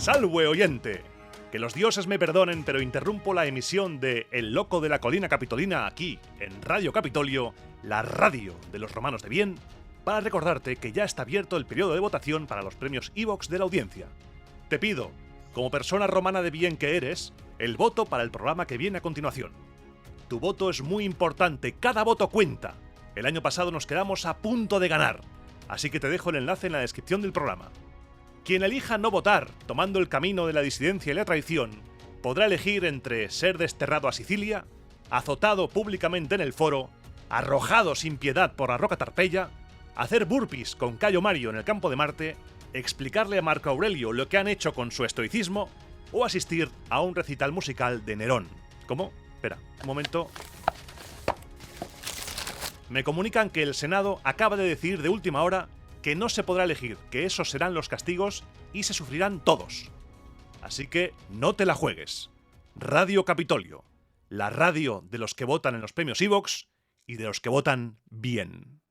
Salve oyente, que los dioses me perdonen, pero interrumpo la emisión de El Loco de la Colina Capitolina aquí, en Radio Capitolio, la radio de los romanos de bien, para recordarte que ya está abierto el periodo de votación para los premios Evox de la audiencia. Te pido, como persona romana de bien que eres, el voto para el programa que viene a continuación. Tu voto es muy importante, cada voto cuenta. El año pasado nos quedamos a punto de ganar, así que te dejo el enlace en la descripción del programa. Quien elija no votar, tomando el camino de la disidencia y la traición, podrá elegir entre ser desterrado a Sicilia, azotado públicamente en el foro, arrojado sin piedad por la roca Tarpeya, hacer burpees con Cayo Mario en el campo de Marte, explicarle a Marco Aurelio lo que han hecho con su estoicismo, o asistir a un recital musical de Nerón. ¿Cómo? Espera, un momento. Me comunican que el Senado acaba de decidir de última hora que no se podrá elegir, que esos serán los castigos y se sufrirán todos. Así que no te la juegues. Radio Capitolio, la radio de los que votan en los premios Evox y de los que votan bien.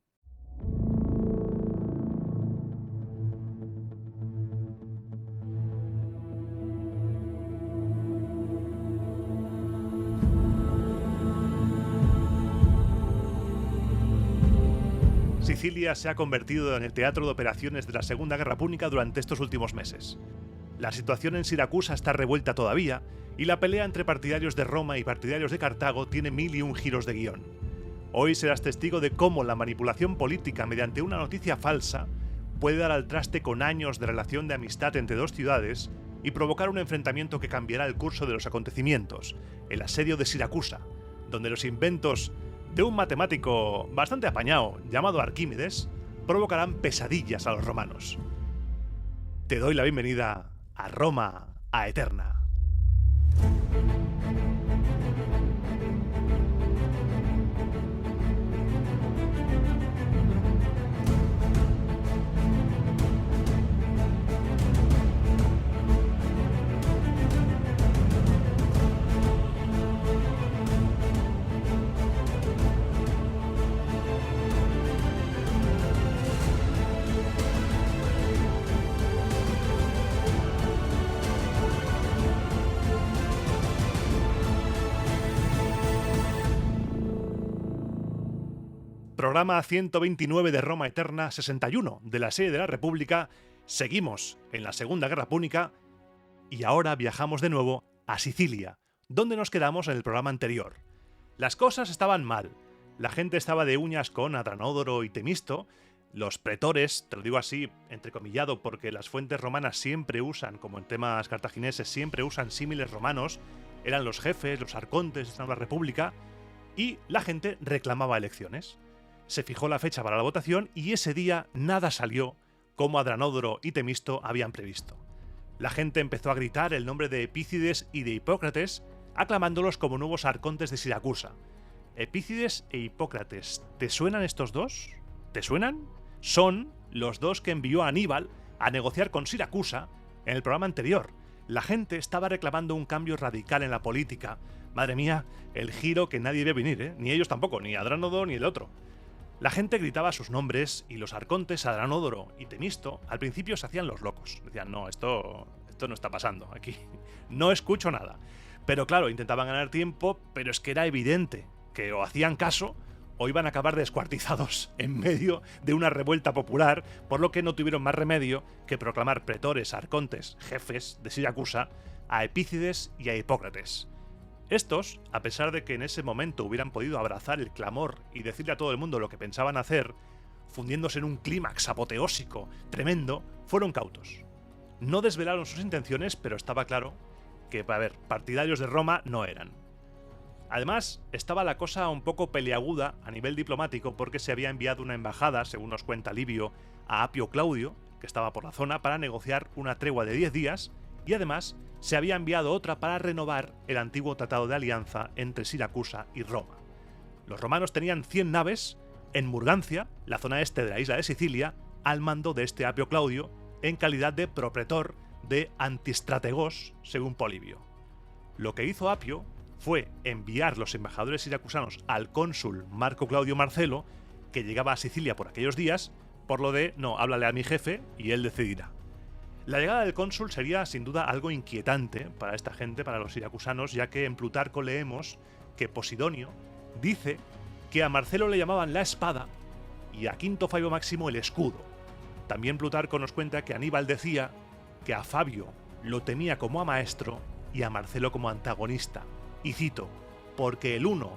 Sicilia se ha convertido en el teatro de operaciones de la Segunda Guerra Púnica durante estos últimos meses. La situación en Siracusa está revuelta todavía y la pelea entre partidarios de Roma y partidarios de Cartago tiene 1001 giros de guión. Hoy serás testigo de cómo la manipulación política mediante una noticia falsa puede dar al traste con años de relación de amistad entre dos ciudades y provocar un enfrentamiento que cambiará el curso de los acontecimientos, el asedio de Siracusa, donde los inventos de un matemático bastante apañado llamado Arquímedes provocarán pesadillas a los romanos. Te doy la bienvenida a Roma a Eterna. Programa 129 de Roma Eterna 61 de la sede de la República. Seguimos en la Segunda Guerra Púnica y ahora viajamos de nuevo a Sicilia, donde nos quedamos en el programa anterior. Las cosas estaban mal. La gente estaba de uñas con Adranódoro y Temisto. Los pretores, te lo digo así, entrecomillado, porque las fuentes romanas siempre usan, como en temas cartagineses, siempre usan símiles romanos. Eran los jefes, los arcontes de esta nueva república, y la gente reclamaba elecciones. Se fijó la fecha para la votación y ese día nada salió como Adranódoro y Temisto habían previsto. La gente empezó a gritar el nombre de Epícides y de Hipócrates, aclamándolos como nuevos arcontes de Siracusa. Epícides e Hipócrates, ¿te suenan estos dos? ¿Te suenan? Son los dos que envió Aníbal a negociar con Siracusa en el programa anterior. La gente estaba reclamando un cambio radical en la política. Madre mía, el giro que nadie ve venir, ¿eh? Ni ellos tampoco, ni Adranódoro ni el otro. La gente gritaba sus nombres y los arcontes Adranódoro y Temisto al principio se hacían los locos. Decían, no, esto no está pasando aquí. No escucho nada. Pero claro, intentaban ganar tiempo, pero es que era evidente que o hacían caso o iban a acabar descuartizados en medio de una revuelta popular, por lo que no tuvieron más remedio que proclamar pretores, arcontes, jefes de Siracusa a Epícides y a Hipócrates. Estos, a pesar de que en ese momento hubieran podido abrazar el clamor y decirle a todo el mundo lo que pensaban hacer, fundiéndose en un clímax apoteósico tremendo, fueron cautos. No desvelaron sus intenciones, pero estaba claro que, partidarios de Roma no eran. Además, estaba la cosa un poco peleaguda a nivel diplomático porque se había enviado una embajada, según nos cuenta Livio, a Apio Claudio, que estaba por la zona, para negociar una tregua de 10 días, y además se había enviado otra para renovar el antiguo tratado de alianza entre Siracusa y Roma. Los romanos tenían 100 naves en Murgancia, la zona este de la isla de Sicilia, al mando de este Apio Claudio, en calidad de propretor de Antistrategos, según Polibio. Lo que hizo Apio fue enviar los embajadores siracusanos al cónsul Marco Claudio Marcelo, que llegaba a Sicilia por aquellos días, por lo de, no, háblale a mi jefe y él decidirá. La llegada del cónsul sería sin duda algo inquietante para esta gente, para los siracusanos, ya que en Plutarco leemos que Posidonio dice que a Marcelo le llamaban la espada y a Quinto Fabio Máximo el escudo. También Plutarco nos cuenta que Aníbal decía que a Fabio lo temía como a maestro y a Marcelo como antagonista. Y cito, porque el uno,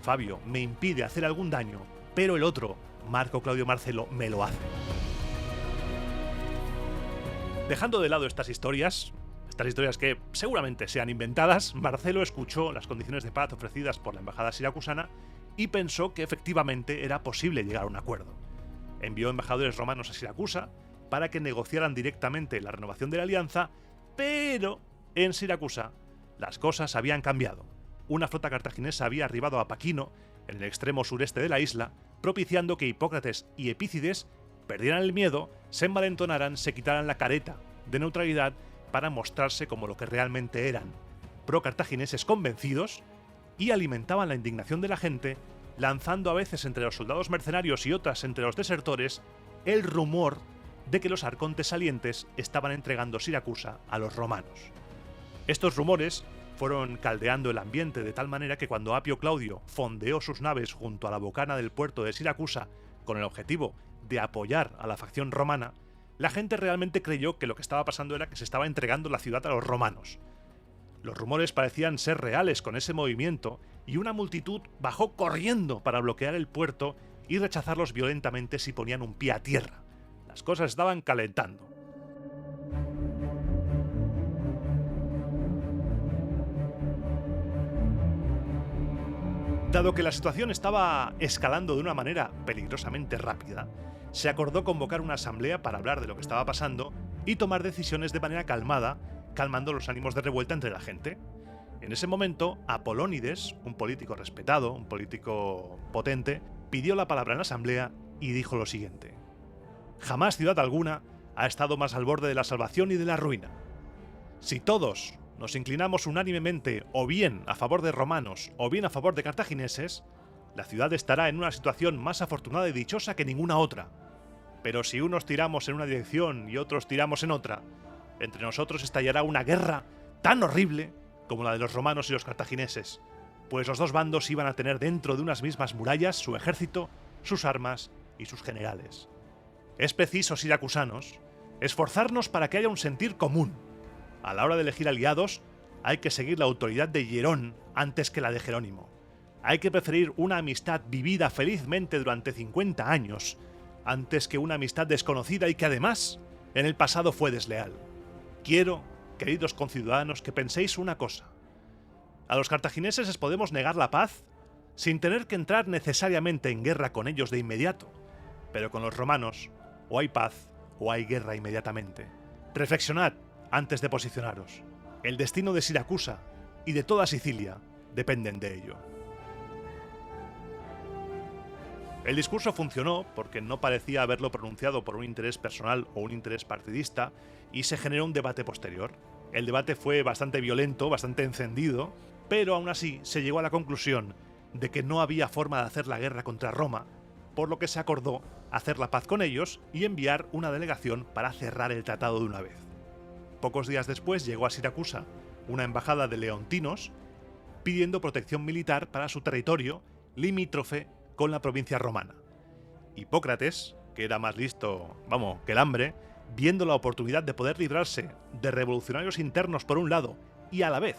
Fabio, me impide hacer algún daño, pero el otro, Marco Claudio Marcelo, me lo hace. Dejando de lado estas historias que seguramente sean inventadas, Marcelo escuchó las condiciones de paz ofrecidas por la embajada siracusana y pensó que efectivamente era posible llegar a un acuerdo. Envió embajadores romanos a Siracusa para que negociaran directamente la renovación de la alianza, pero en Siracusa las cosas habían cambiado. Una flota cartaginesa había arribado a Paquino, en el extremo sureste de la isla, propiciando que Hipócrates y Epícides perdieran el miedo, se envalentonaran, se quitaran la careta de neutralidad para mostrarse como lo que realmente eran, pro-cartagineses convencidos, y alimentaban la indignación de la gente, lanzando a veces entre los soldados mercenarios y otras entre los desertores el rumor de que los arcontes salientes estaban entregando Siracusa a los romanos. Estos rumores fueron caldeando el ambiente de tal manera que cuando Apio Claudio fondeó sus naves junto a la bocana del puerto de Siracusa con el objetivo de apoyar a la facción romana, la gente realmente creyó que lo que estaba pasando era que se estaba entregando la ciudad a los romanos. Los rumores parecían ser reales con ese movimiento y una multitud bajó corriendo para bloquear el puerto y rechazarlos violentamente si ponían un pie a tierra. Las cosas estaban calentando. Dado que la situación estaba escalando de una manera peligrosamente rápida, se acordó convocar una asamblea para hablar de lo que estaba pasando y tomar decisiones de manera calmada, calmando los ánimos de revuelta entre la gente. En ese momento, Apolónides, un político respetado, un político potente, pidió la palabra en la asamblea y dijo lo siguiente: «Jamás ciudad alguna ha estado más al borde de la salvación y de la ruina. Si todos nos inclinamos unánimemente o bien a favor de romanos o bien a favor de cartagineses, la ciudad estará en una situación más afortunada y dichosa que ninguna otra. Pero si unos tiramos en una dirección y otros tiramos en otra, entre nosotros estallará una guerra tan horrible como la de los romanos y los cartagineses, pues los dos bandos iban a tener dentro de unas mismas murallas su ejército, sus armas y sus generales. Es preciso, siracusanos, esforzarnos para que haya un sentir común. A la hora de elegir aliados, hay que seguir la autoridad de Hierón antes que la de Jerónimo. Hay que preferir una amistad vivida felizmente durante 50 años antes que una amistad desconocida y que además en el pasado fue desleal. Quiero, queridos conciudadanos, que penséis una cosa. A los cartagineses les podemos negar la paz sin tener que entrar necesariamente en guerra con ellos de inmediato, pero con los romanos o hay paz o hay guerra inmediatamente. Reflexionad antes de posicionaros. El destino de Siracusa y de toda Sicilia dependen de ello». El discurso funcionó porque no parecía haberlo pronunciado por un interés personal o un interés partidista y se generó un debate posterior. El debate fue bastante violento, bastante encendido, pero aún así se llegó a la conclusión de que no había forma de hacer la guerra contra Roma, por lo que se acordó hacer la paz con ellos y enviar una delegación para cerrar el tratado de una vez. Pocos días después llegó a Siracusa una embajada de leontinos pidiendo protección militar para su territorio limítrofe con la provincia romana. Hipócrates, que era más listo, que el hambre, viendo la oportunidad de poder librarse de revolucionarios internos por un lado y a la vez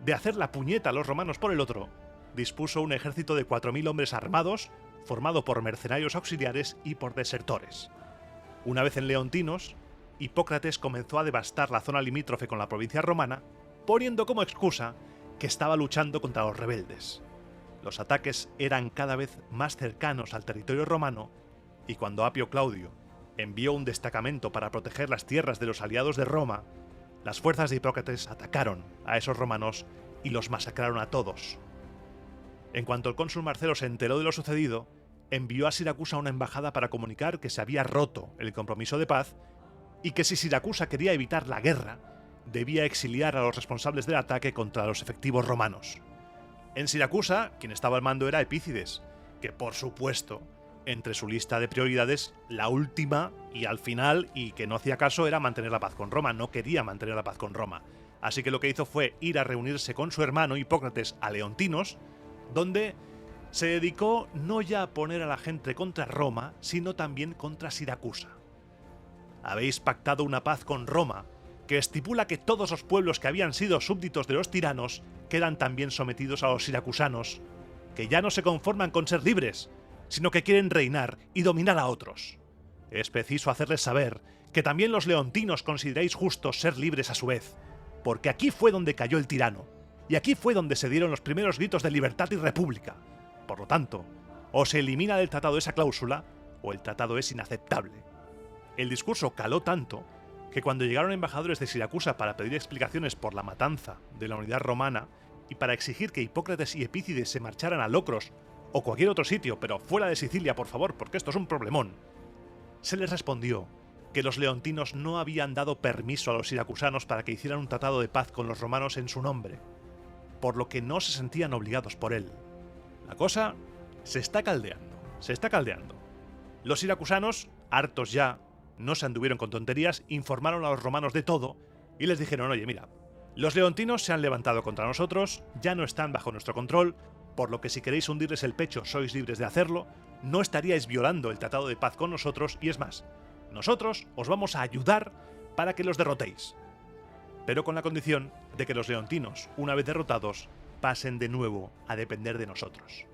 de hacer la puñeta a los romanos por el otro, dispuso un ejército de 4.000 hombres armados, formado por mercenarios auxiliares y por desertores. Una vez en Leontinos, Hipócrates comenzó a devastar la zona limítrofe con la provincia romana, poniendo como excusa que estaba luchando contra los rebeldes. Los ataques eran cada vez más cercanos al territorio romano y cuando Apio Claudio envió un destacamento para proteger las tierras de los aliados de Roma, las fuerzas de Hipócrates atacaron a esos romanos y los masacraron a todos. En cuanto el cónsul Marcelo se enteró de lo sucedido, envió a Siracusa una embajada para comunicar que se había roto el compromiso de paz y que si Siracusa quería evitar la guerra, debía exiliar a los responsables del ataque contra los efectivos romanos. En Siracusa, quien estaba al mando era Epícides, que por supuesto entre su lista de prioridades, la última y al final, y que no hacía caso, era mantener la paz con Roma. No quería mantener la paz con Roma. Así que lo que hizo fue ir a reunirse con su hermano Hipócrates a Leontinos, donde se dedicó no ya a poner a la gente contra Roma, sino también contra Siracusa. Habéis pactado una paz con Roma, que estipula que todos los pueblos que habían sido súbditos de los tiranos quedan también sometidos a los siracusanos, que ya no se conforman con ser libres, sino que quieren reinar y dominar a otros. Es preciso hacerles saber que también los leontinos consideráis justo ser libres a su vez, porque aquí fue donde cayó el tirano, y aquí fue donde se dieron los primeros gritos de libertad y república. Por lo tanto, o se elimina del tratado esa cláusula, o el tratado es inaceptable. El discurso caló tanto que cuando llegaron embajadores de Siracusa para pedir explicaciones por la matanza de la unidad romana y para exigir que Hipócrates y Epícides se marcharan a Locros o cualquier otro sitio, pero fuera de Sicilia, por favor, porque esto es un problemón, se les respondió que los leontinos no habían dado permiso a los siracusanos para que hicieran un tratado de paz con los romanos en su nombre, por lo que no se sentían obligados por él. La cosa se está caldeando. Los siracusanos, hartos ya, no se anduvieron con tonterías, informaron a los romanos de todo y les dijeron: oye, mira, los leontinos se han levantado contra nosotros, ya no están bajo nuestro control, por lo que si queréis hundirles el pecho sois libres de hacerlo, no estaríais violando el tratado de paz con nosotros y es más, nosotros os vamos a ayudar para que los derrotéis. Pero con la condición de que los leontinos, una vez derrotados, pasen de nuevo a depender de nosotros.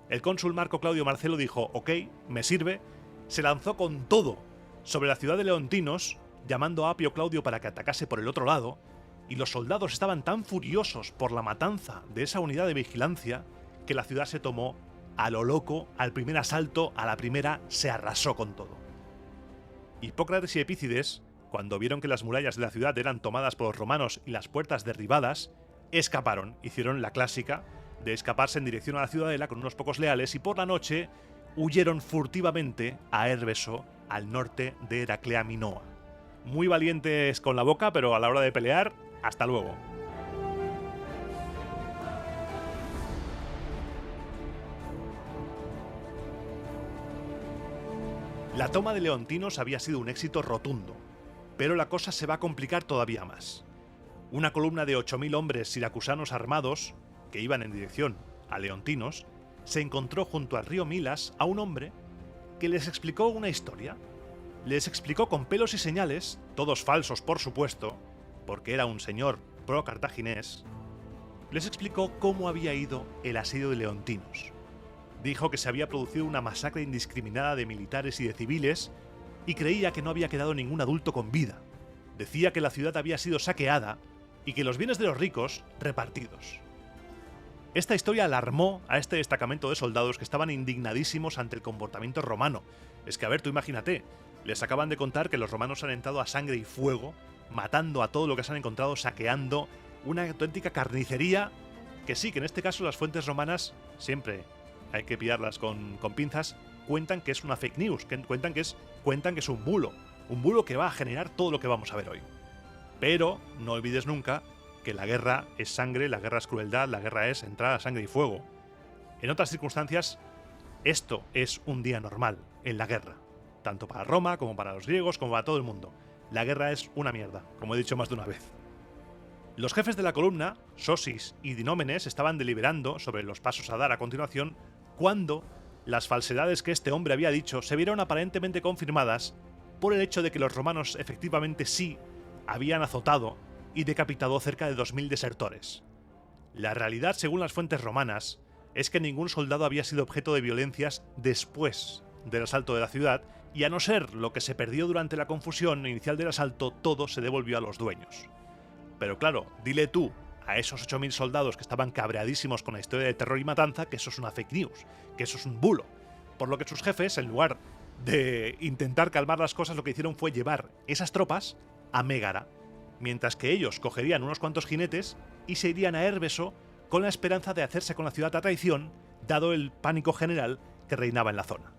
El cónsul Marco Claudio Marcelo dijo: ok, me sirve, se lanzó con todo sobre la ciudad de Leontinos, llamando a Apio Claudio para que atacase por el otro lado, y los soldados estaban tan furiosos por la matanza de esa unidad de vigilancia que la ciudad se tomó a lo loco, al primer asalto, a la primera se arrasó con todo. Hipócrates y Epícides, cuando vieron que las murallas de la ciudad eran tomadas por los romanos y las puertas derribadas, escaparon, hicieron la clásica de escaparse en dirección a la ciudadela con unos pocos leales y por la noche huyeron furtivamente a Érbeso, al norte de Heraclea Minoa. Muy valientes con la boca, pero a la hora de pelear, hasta luego. La toma de Leontinos había sido un éxito rotundo, pero la cosa se va a complicar todavía más. Una columna de 8.000 hombres siracusanos armados, que iban en dirección a Leontinos, se encontró junto al río Milas a un hombre que les explicó una historia. Les explicó con pelos y señales, todos falsos por supuesto, porque era un señor pro-cartaginés, les explicó cómo había ido el asedio de Leontinos. Dijo que se había producido una masacre indiscriminada de militares y de civiles y creía que no había quedado ningún adulto con vida. Decía que la ciudad había sido saqueada y que los bienes de los ricos repartidos. Esta historia alarmó a este destacamento de soldados que estaban indignadísimos ante el comportamiento romano. Es que, a ver, tú imagínate, les acaban de contar que los romanos han entrado a sangre y fuego, matando a todo lo que se han encontrado, saqueando, una auténtica carnicería, que sí, que en este caso las fuentes romanas, siempre hay que pillarlas con pinzas, cuentan que es una fake news, cuentan que es un bulo que va a generar todo lo que vamos a ver hoy. Pero no olvides nunca que la guerra es sangre, la guerra es crueldad, la guerra es entrar a sangre y fuego. En otras circunstancias, esto es un día normal en la guerra, tanto para Roma como para los griegos, como para todo el mundo. La guerra es una mierda, como he dicho más de una vez. Los jefes de la columna, Sosis y Dinómenes, estaban deliberando sobre los pasos a dar a continuación cuando las falsedades que este hombre había dicho se vieron aparentemente confirmadas por el hecho de que los romanos efectivamente sí habían azotado y decapitado cerca de 2.000 desertores. La realidad, según las fuentes romanas, es que ningún soldado había sido objeto de violencias después del asalto de la ciudad, y a no ser lo que se perdió durante la confusión inicial del asalto, todo se devolvió a los dueños. Pero claro, dile tú a esos 8.000 soldados que estaban cabreadísimos con la historia de terror y matanza que eso es una fake news, que eso es un bulo. Por lo que sus jefes, en lugar de intentar calmar las cosas, lo que hicieron fue llevar esas tropas a Mégara, mientras que ellos cogerían unos cuantos jinetes y se irían a Érbeso con la esperanza de hacerse con la ciudad a traición, dado el pánico general que reinaba en la zona.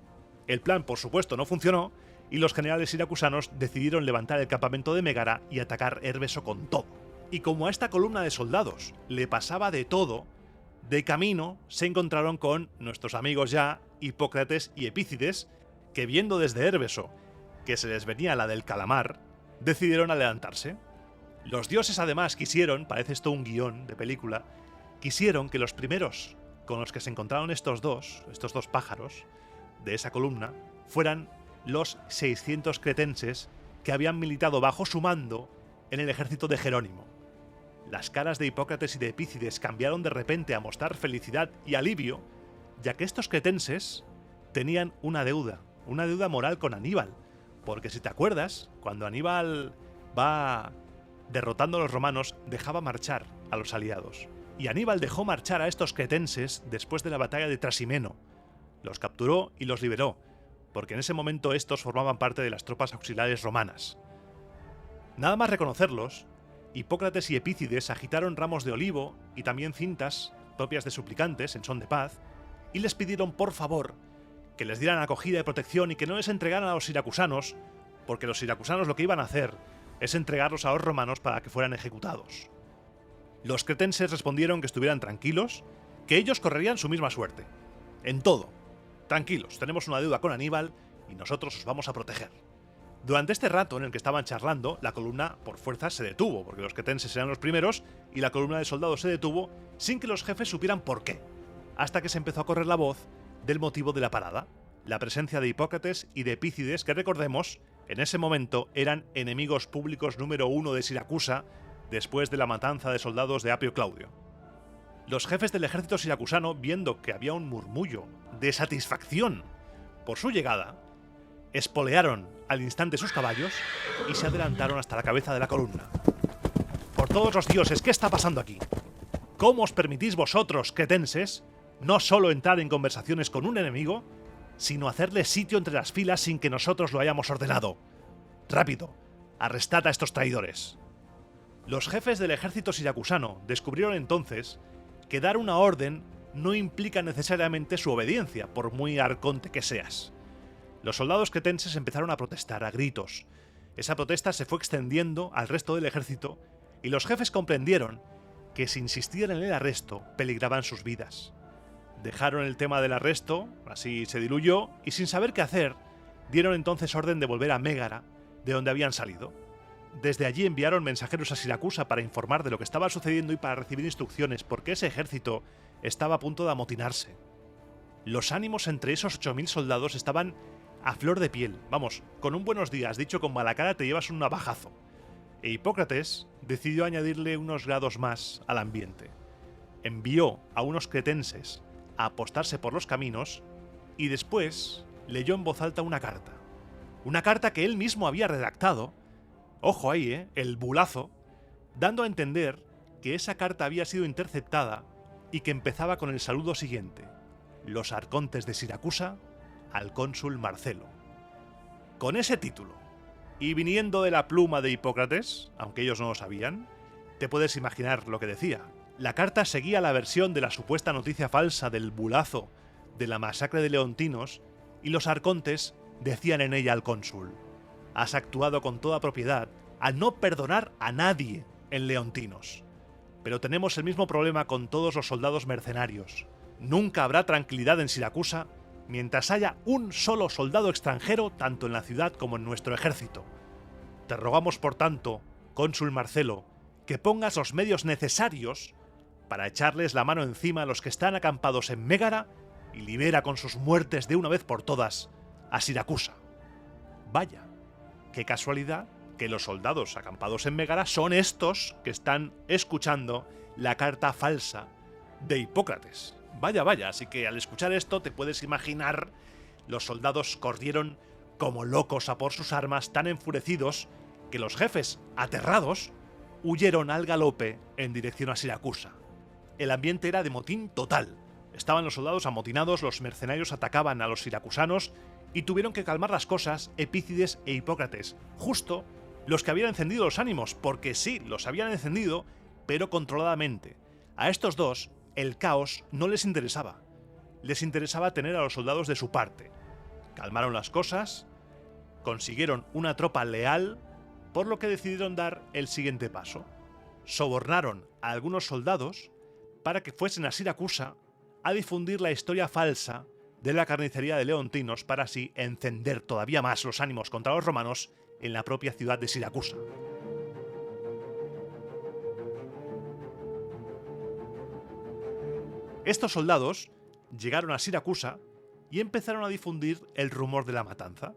El plan, por supuesto, no funcionó y los generales siracusanos decidieron levantar el campamento de Mégara y atacar Érbeso con todo. Y como a esta columna de soldados le pasaba de todo, de camino se encontraron con nuestros amigos ya Hipócrates y Epícides, que viendo desde Érbeso que se les venía la del calamar, decidieron adelantarse. Los dioses además quisieron, parece esto un guión de película, quisieron que los primeros con los que se encontraron estos dos pájaros de esa columna, fueran los 600 cretenses que habían militado bajo su mando en el ejército de Jerónimo. Las caras de Hipócrates y de Epícides cambiaron de repente a mostrar felicidad y alivio, ya que estos cretenses tenían una deuda moral con Aníbal, porque si te acuerdas, cuando Aníbal va derrotando a los romanos, dejaba marchar a los aliados. Y Aníbal dejó marchar a estos cretenses después de la batalla de Trasimeno. Los capturó y los liberó, porque en ese momento estos formaban parte de las tropas auxiliares romanas. Nada más reconocerlos, Hipócrates y Epícides agitaron ramos de olivo y también cintas propias de suplicantes en son de paz, y les pidieron por favor que les dieran acogida y protección y que no les entregaran a los siracusanos, porque los siracusanos lo que iban a hacer es entregarlos a los romanos para que fueran ejecutados. Los cretenses respondieron que estuvieran tranquilos, que ellos correrían su misma suerte. En todo. Tranquilos, tenemos una deuda con Aníbal y nosotros os vamos a proteger. Durante este rato en el que estaban charlando, la columna por fuerza se detuvo, porque los cretenses eran los primeros y la columna de soldados se detuvo sin que los jefes supieran por qué, hasta que se empezó a correr la voz del motivo de la parada, la presencia de Hipócrates y de Epícides, que recordemos, en ese momento eran enemigos públicos número 1 de Siracusa, después de la matanza de soldados de Apio Claudio. Los jefes del ejército siracusano, viendo que había un murmullo de satisfacción por su llegada, espolearon al instante sus caballos y se adelantaron hasta la cabeza de la columna. ¡Por todos los dioses, qué está pasando aquí! ¿Cómo os permitís vosotros, cretenses, no solo entrar en conversaciones con un enemigo, sino hacerle sitio entre las filas sin que nosotros lo hayamos ordenado? ¡Rápido! ¡Arrestad a estos traidores! Los jefes del ejército siracusano descubrieron entonces que dar una orden no implica necesariamente su obediencia, por muy arconte que seas. Los soldados cretenses empezaron a protestar a gritos. Esa protesta se fue extendiendo al resto del ejército y los jefes comprendieron que si insistían en el arresto peligraban sus vidas. Dejaron el tema del arresto, así se diluyó, y sin saber qué hacer, dieron entonces orden de volver a Mégara, de donde habían salido. Desde allí enviaron mensajeros a Siracusa para informar de lo que estaba sucediendo y para recibir instrucciones, porque ese ejército estaba a punto de amotinarse. Los ánimos entre esos 8000 soldados estaban a flor de piel. Vamos, con un buenos días dicho con mala cara te llevas un navajazo. E Hipócrates decidió añadirle unos grados más al ambiente. Envió a unos cretenses a apostarse por los caminos y después leyó en voz alta una carta. Una carta que él mismo había redactado. Ojo ahí, el bulazo, dando a entender que esa carta había sido interceptada y que empezaba con el saludo siguiente: los arcontes de Siracusa al cónsul Marcelo. Con ese título, y viniendo de la pluma de Hipócrates, aunque ellos no lo sabían, te puedes imaginar lo que decía. La carta seguía la versión de la supuesta noticia falsa del bulazo de la masacre de Leontinos, y los arcontes decían en ella al cónsul: has actuado con toda propiedad al no perdonar a nadie en Leontinos. Pero tenemos el mismo problema con todos los soldados mercenarios. Nunca habrá tranquilidad en Siracusa mientras haya un solo soldado extranjero tanto en la ciudad como en nuestro ejército. Te rogamos, por tanto, cónsul Marcelo, que pongas los medios necesarios para echarles la mano encima a los que están acampados en Mégara y libera con sus muertes de una vez por todas a Siracusa. Vaya, qué casualidad que los soldados acampados en Mégara son estos que están escuchando la carta falsa de Hipócrates. Vaya, vaya, así que al escuchar esto te puedes imaginar, los soldados corrieron como locos a por sus armas, tan enfurecidos que los jefes, aterrados, huyeron al galope en dirección a Siracusa. El ambiente era de motín total. Estaban los soldados amotinados, los mercenarios atacaban a los siracusanos y tuvieron que calmar las cosas Epícides e Hipócrates, justo los que habían encendido los ánimos, porque sí, los habían encendido, pero controladamente. A estos dos, el caos no les interesaba. Les interesaba tener a los soldados de su parte. Calmaron las cosas, consiguieron una tropa leal, por lo que decidieron dar el siguiente paso. Sobornaron a algunos soldados para que fuesen a Siracusa a difundir la historia falsa de la carnicería de leontinos para así encender todavía más los ánimos contra los romanos en la propia ciudad de Siracusa. Estos soldados llegaron a Siracusa y empezaron a difundir el rumor de la matanza.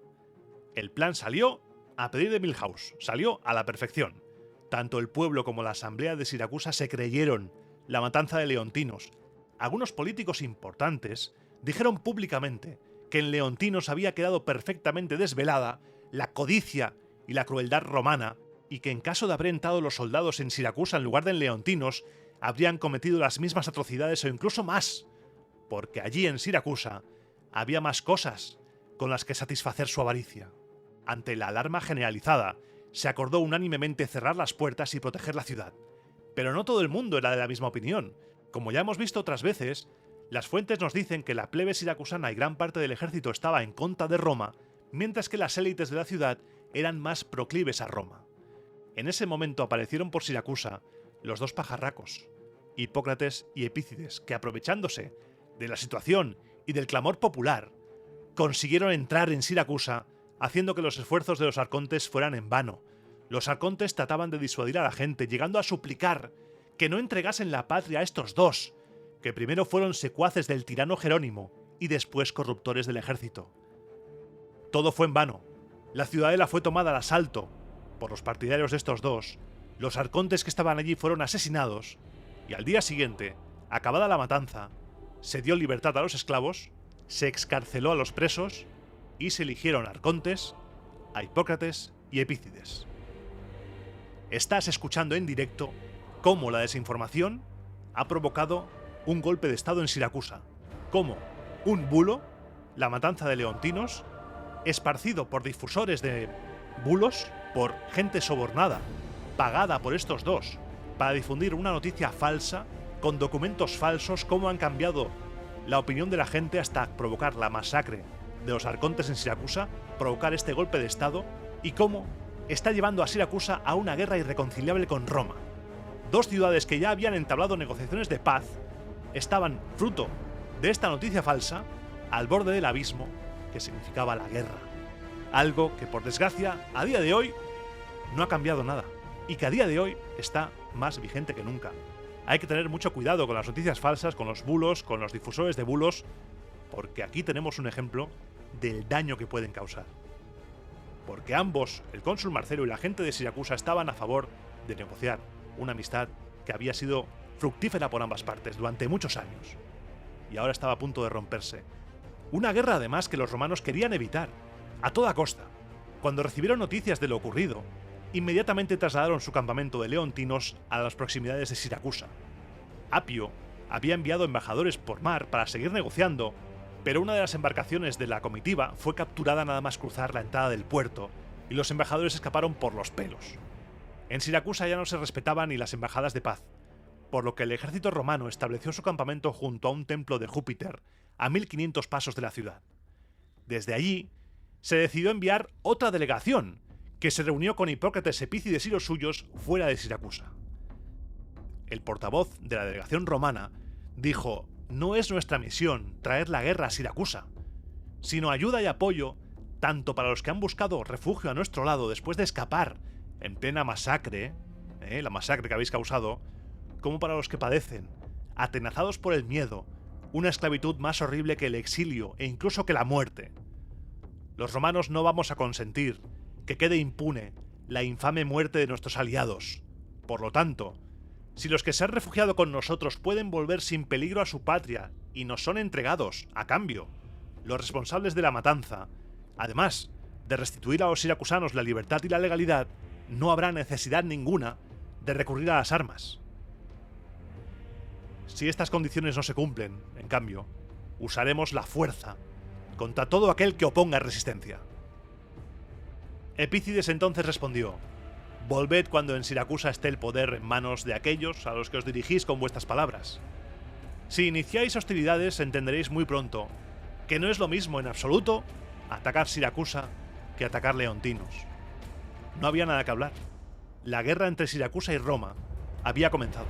El plan salió a pedir de Milhouse, salió a la perfección. Tanto el pueblo como la asamblea de Siracusa se creyeron la matanza de leontinos. Algunos políticos importantes dijeron públicamente que en Leontinos había quedado perfectamente desvelada la codicia y la crueldad romana, y que en caso de haber entrado los soldados en Siracusa en lugar de en Leontinos, habrían cometido las mismas atrocidades o incluso más, porque allí en Siracusa había más cosas con las que satisfacer su avaricia. Ante la alarma generalizada, se acordó unánimemente cerrar las puertas y proteger la ciudad. Pero no todo el mundo era de la misma opinión. Como ya hemos visto otras veces, las fuentes nos dicen que la plebe siracusana y gran parte del ejército estaba en contra de Roma, mientras que las élites de la ciudad eran más proclives a Roma. En ese momento aparecieron por Siracusa los dos pajarracos, Hipócrates y Epícides, que aprovechándose de la situación y del clamor popular, consiguieron entrar en Siracusa, haciendo que los esfuerzos de los arcontes fueran en vano. Los arcontes trataban de disuadir a la gente, llegando a suplicar que no entregasen la patria a estos dos, que primero fueron secuaces del tirano Jerónimo y después corruptores del ejército. Todo fue en vano. La ciudadela fue tomada al asalto por los partidarios de estos dos, los arcontes que estaban allí fueron asesinados, y al día siguiente, acabada la matanza, se dio libertad a los esclavos, se excarceló a los presos y se eligieron arcontes, a Hipócrates y Epícides. Estás escuchando en directo cómo la desinformación ha provocado un golpe de estado en Siracusa, cómo un bulo, la matanza de leontinos, esparcido por difusores de bulos, por gente sobornada, pagada por estos dos, para difundir una noticia falsa, con documentos falsos, cómo han cambiado la opinión de la gente hasta provocar la masacre de los arcontes en Siracusa, provocar este golpe de estado, y cómo está llevando a Siracusa a una guerra irreconciliable con Roma. Dos ciudades que ya habían entablado negociaciones de paz estaban, fruto de esta noticia falsa, al borde del abismo que significaba la guerra. Algo que, por desgracia, a día de hoy no ha cambiado nada, y que a día de hoy está más vigente que nunca. Hay que tener mucho cuidado con las noticias falsas, con los bulos, con los difusores de bulos, porque aquí tenemos un ejemplo del daño que pueden causar. Porque ambos, el cónsul Marcelo y la gente de Siracusa, estaban a favor de negociar una amistad que había sido fructífera por ambas partes durante muchos años, y ahora estaba a punto de romperse. Una guerra además que los romanos querían evitar, a toda costa. Cuando recibieron noticias de lo ocurrido, inmediatamente trasladaron su campamento de leontinos a las proximidades de Siracusa. Apio había enviado embajadores por mar para seguir negociando, pero una de las embarcaciones de la comitiva fue capturada nada más cruzar la entrada del puerto, y los embajadores escaparon por los pelos. En Siracusa ya no se respetaban ni las embajadas de paz, por lo que el ejército romano estableció su campamento junto a un templo de Júpiter, a 1500 pasos de la ciudad. Desde allí, se decidió enviar otra delegación, que se reunió con Hipócrates, Epícides y los suyos fuera de Siracusa. El portavoz de la delegación romana dijo: no es nuestra misión traer la guerra a Siracusa, sino ayuda y apoyo tanto para los que han buscado refugio a nuestro lado después de escapar en plena masacre, la masacre que habéis causado, como para los que padecen, atenazados por el miedo, una esclavitud más horrible que el exilio e incluso que la muerte. Los romanos no vamos a consentir que quede impune la infame muerte de nuestros aliados. Por lo tanto, si los que se han refugiado con nosotros pueden volver sin peligro a su patria y nos son entregados, a cambio, los responsables de la matanza, además de restituir a los siracusanos la libertad y la legalidad, no habrá necesidad ninguna de recurrir a las armas. Si estas condiciones no se cumplen, en cambio, usaremos la fuerza contra todo aquel que oponga resistencia. Epícides entonces respondió: volved cuando en Siracusa esté el poder en manos de aquellos a los que os dirigís con vuestras palabras. Si iniciáis hostilidades, entenderéis muy pronto que no es lo mismo en absoluto atacar Siracusa que atacar Leontinos. No había nada que hablar. La guerra entre Siracusa y Roma había comenzado.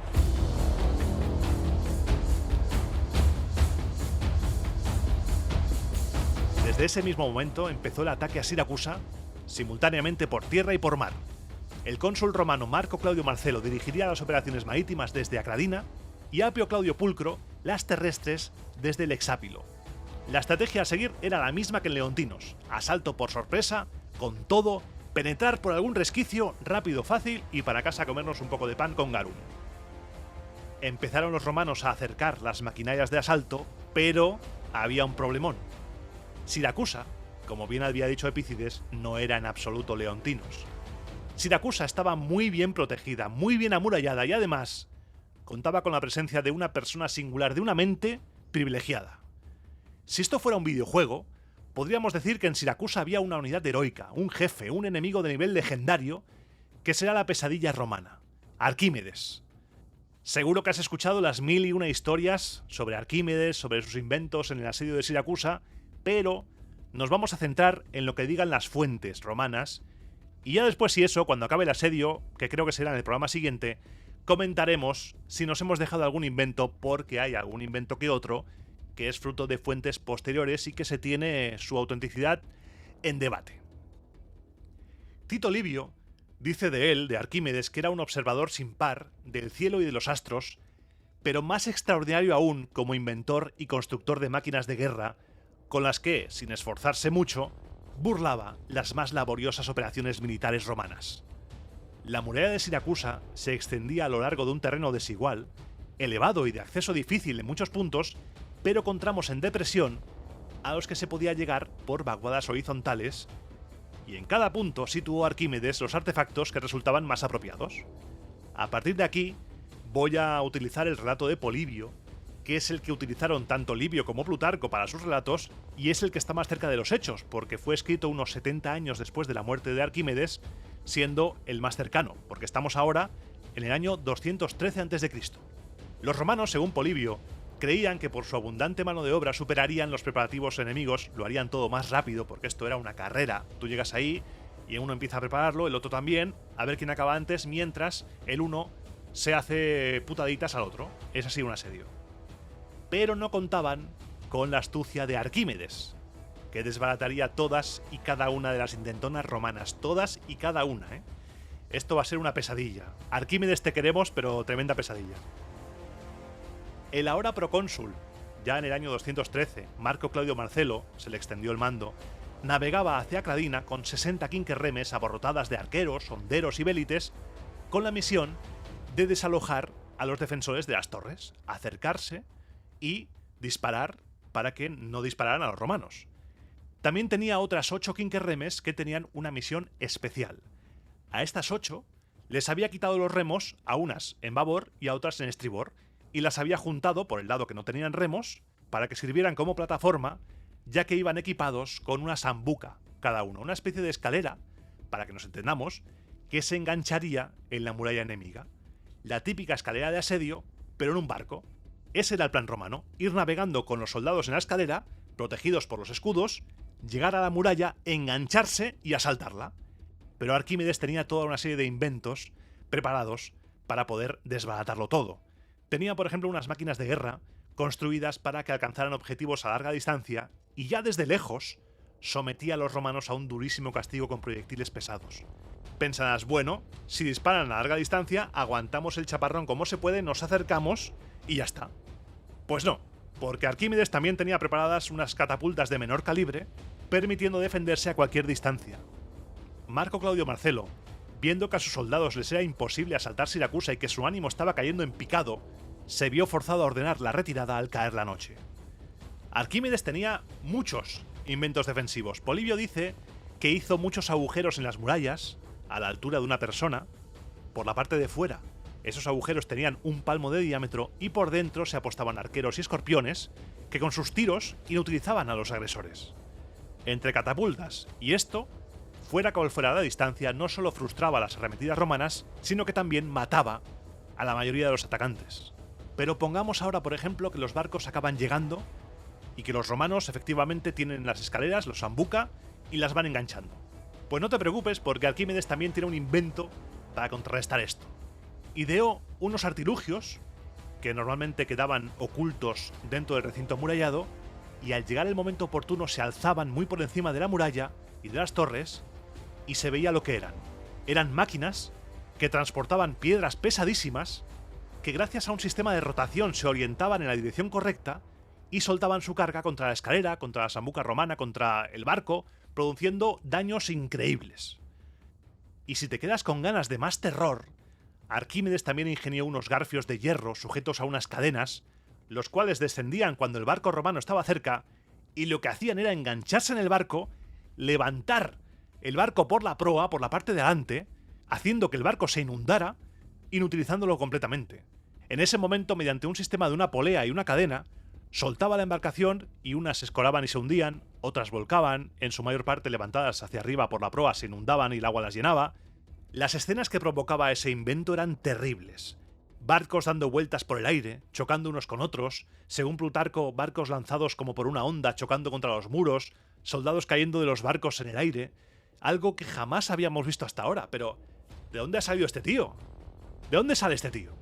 Desde ese mismo momento empezó el ataque a Siracusa, simultáneamente por tierra y por mar. El cónsul romano Marco Claudio Marcelo dirigiría las operaciones marítimas desde Acradina y Apio Claudio Pulcro las terrestres desde el Exápilo. La estrategia a seguir era la misma que en Leontinos: asalto por sorpresa, con todo, penetrar por algún resquicio, rápido, fácil y para casa comernos un poco de pan con garum. Empezaron los romanos a acercar las maquinarias de asalto, pero había un problemón. Siracusa, como bien había dicho Epícides, no era en absoluto Leontinos. Siracusa estaba muy bien protegida, muy bien amurallada y además contaba con la presencia de una persona singular, de una mente privilegiada. Si esto fuera un videojuego, podríamos decir que en Siracusa había una unidad heroica, un jefe, un enemigo de nivel legendario, que será la pesadilla romana: Arquímedes. Seguro que has escuchado las 1001 historias sobre Arquímedes, sobre sus inventos en el asedio de Siracusa, pero nos vamos a centrar en lo que digan las fuentes romanas, y ya después, si eso, cuando acabe el asedio, que creo que será en el programa siguiente, comentaremos si nos hemos dejado algún invento, porque hay algún invento que otro que es fruto de fuentes posteriores y que se tiene su autenticidad en debate. Tito Livio dice de él, de Arquímedes, que era un observador sin par del cielo y de los astros, pero más extraordinario aún como inventor y constructor de máquinas de guerra, con las que, sin esforzarse mucho, burlaba las más laboriosas operaciones militares romanas. La muralla de Siracusa se extendía a lo largo de un terreno desigual, elevado y de acceso difícil en muchos puntos, pero con tramos en depresión a los que se podía llegar por vaguadas horizontales, y en cada punto situó Arquímedes los artefactos que resultaban más apropiados. A partir de aquí, voy a utilizar el relato de Polibio, que es el que utilizaron tanto Livio como Plutarco para sus relatos, y es el que está más cerca de los hechos, porque fue escrito unos 70 años después de la muerte de Arquímedes, siendo el más cercano, porque estamos ahora en el año 213 a.C. Los romanos, según Polibio, creían que por su abundante mano de obra superarían los preparativos enemigos, lo harían todo más rápido, porque esto era una carrera. Tú llegas ahí y uno empieza a prepararlo, el otro también, a ver quién acaba antes, mientras el uno se hace putaditas al otro. Es así un asedio. Pero no contaban con la astucia de Arquímedes, que desbarataría todas y cada una de las intentonas romanas, todas y cada una, ¿eh? Esto va a ser una pesadilla. Arquímedes, te queremos, pero tremenda pesadilla. El ahora procónsul, ya en el año 213, Marco Claudio Marcelo, se le extendió el mando, navegaba hacia Acradina con 60 quinquerremes abarrotadas de arqueros, honderos y vélites, con la misión de desalojar a los defensores de las torres, acercarse y disparar para que no dispararan a los romanos. También tenía otras 8 quinquerremes que tenían una misión especial. A estas 8 les había quitado los remos, a unas en babor y a otras en estribor, y las había juntado por el lado que no tenían remos para que sirvieran como plataforma, ya que iban equipados con una sambuca cada uno, una especie de escalera, para que nos entendamos, que se engancharía en la muralla enemiga. La típica escalera de asedio, pero en un barco. Ese era el plan romano: ir navegando con los soldados en la escalera, protegidos por los escudos, llegar a la muralla, engancharse y asaltarla. Pero Arquímedes tenía toda una serie de inventos preparados para poder desbaratarlo todo. Tenía, por ejemplo, unas máquinas de guerra construidas para que alcanzaran objetivos a larga distancia y ya desde lejos sometía a los romanos a un durísimo castigo con proyectiles pesados. Pensarás, bueno, si disparan a larga distancia, aguantamos el chaparrón como se puede, nos acercamos y ya está. Pues no, porque Arquímedes también tenía preparadas unas catapultas de menor calibre, permitiendo defenderse a cualquier distancia. Marco Claudio Marcelo, viendo que a sus soldados les era imposible asaltar Siracusa y que su ánimo estaba cayendo en picado, se vio forzado a ordenar la retirada al caer la noche. Arquímedes tenía muchos inventos defensivos. Polibio dice que hizo muchos agujeros en las murallas, a la altura de una persona, por la parte de fuera. Esos agujeros tenían un palmo de diámetro y por dentro se apostaban arqueros y escorpiones que con sus tiros inutilizaban a los agresores. Entre catapultas y esto, fuera cual fuera la distancia, no solo frustraba las arremetidas romanas, sino que también mataba a la mayoría de los atacantes. Pero pongamos ahora, por ejemplo, que los barcos acaban llegando y que los romanos efectivamente tienen las escaleras, los sambuca, y las van enganchando. Pues no te preocupes, porque Arquímedes también tiene un invento para contrarrestar esto. Ideó unos artilugios que normalmente quedaban ocultos dentro del recinto amurallado y al llegar el momento oportuno se alzaban muy por encima de la muralla y de las torres y se veía lo que eran. Eran máquinas que transportaban piedras pesadísimas que gracias a un sistema de rotación se orientaban en la dirección correcta y soltaban su carga contra la escalera, contra la sambuca romana, contra el barco, produciendo daños increíbles. Y si te quedas con ganas de más terror, Arquímedes también ingenió unos garfios de hierro sujetos a unas cadenas, los cuales descendían cuando el barco romano estaba cerca, y lo que hacían era engancharse en el barco, levantar el barco por la proa, por la parte de adelante, haciendo que el barco se inundara, inutilizándolo completamente. En ese momento, mediante un sistema de una polea y una cadena, soltaba la embarcación y unas se escoraban y se hundían, otras volcaban, en su mayor parte levantadas hacia arriba por la proa se inundaban y el agua las llenaba. Las escenas que provocaba ese invento eran terribles. Barcos dando vueltas por el aire, chocando unos con otros, según Plutarco, barcos lanzados como por una onda chocando contra los muros, soldados cayendo de los barcos en el aire, algo que jamás habíamos visto hasta ahora, pero ¿de dónde ha salido este tío? ¿De dónde sale este tío?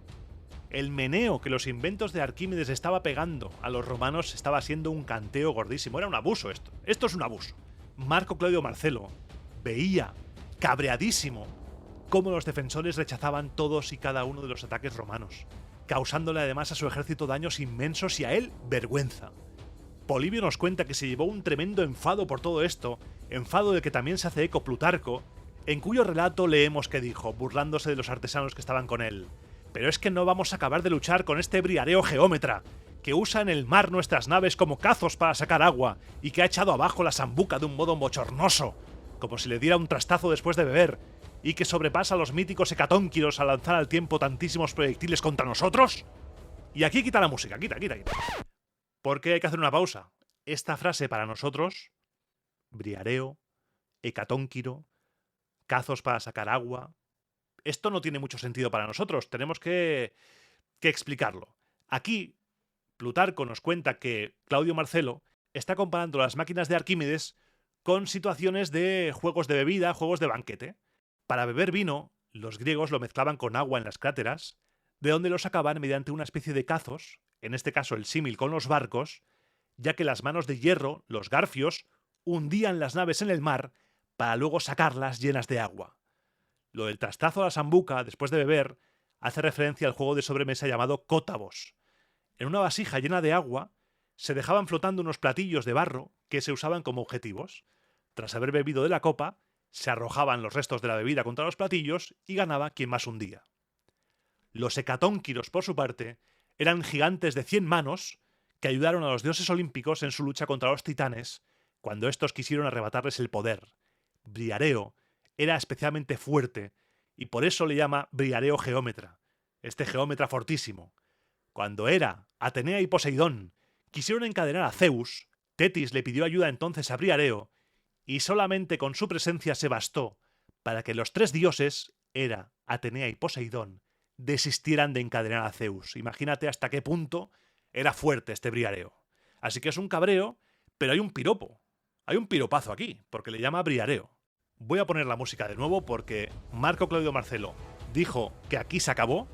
El meneo que los inventos de Arquímedes estaba pegando a los romanos estaba siendo un canteo gordísimo. Era un abuso esto. Esto es un abuso. Marco Claudio Marcelo veía, cabreadísimo, cómo los defensores rechazaban todos y cada uno de los ataques romanos, causándole además a su ejército daños inmensos y a él vergüenza. Polibio nos cuenta que se llevó un tremendo enfado por todo esto, enfado del que también se hace eco Plutarco, en cuyo relato leemos que dijo, burlándose de los artesanos que estaban con él: pero es que no vamos a acabar de luchar con este Briareo Geómetra, que usa en el mar nuestras naves como cazos para sacar agua, y que ha echado abajo la sambuca de un modo bochornoso, como si le diera un trastazo después de beber, y que sobrepasa a los míticos hecatónquiros al lanzar al tiempo tantísimos proyectiles contra nosotros. Y aquí quita la música, quita. Porque hay que hacer una pausa. Esta frase para nosotros, Briareo, hecatónquiro, cazos para sacar agua, esto no tiene mucho sentido para nosotros, tenemos que explicarlo. Aquí, Plutarco nos cuenta que Claudio Marcelo está comparando las máquinas de Arquímedes con situaciones de juegos de bebida, juegos de banquete. Para beber vino, los griegos lo mezclaban con agua en las cráteras, de donde lo sacaban mediante una especie de cazos, en este caso el símil con los barcos, ya que las manos de hierro, los garfios, hundían las naves en el mar para luego sacarlas llenas de agua. Lo del trastazo a la sambuca, después de beber, hace referencia al juego de sobremesa llamado cótabos. En una vasija llena de agua, se dejaban flotando unos platillos de barro que se usaban como objetivos. Tras haber bebido de la copa, se arrojaban los restos de la bebida contra los platillos y ganaba quien más hundía. Los hecatónquiros, por su parte, eran gigantes de 100 manos que ayudaron a los dioses olímpicos en su lucha contra los titanes cuando estos quisieron arrebatarles el poder. Briareo era especialmente fuerte y por eso le llama Briareo Geómetra, este geómetra fortísimo. Cuando Hera, Atenea y Poseidón quisieron encadenar a Zeus, Tetis le pidió ayuda entonces a Briareo y solamente con su presencia se bastó para que los tres dioses, Hera, Atenea y Poseidón, desistieran de encadenar a Zeus. Imagínate hasta qué punto era fuerte este Briareo. Así que es un cabreo, pero hay un piropo. Hay un piropazo aquí, porque le llama Briareo. Voy a poner la música de nuevo porque Marco Claudio Marcelo dijo que aquí se acabó,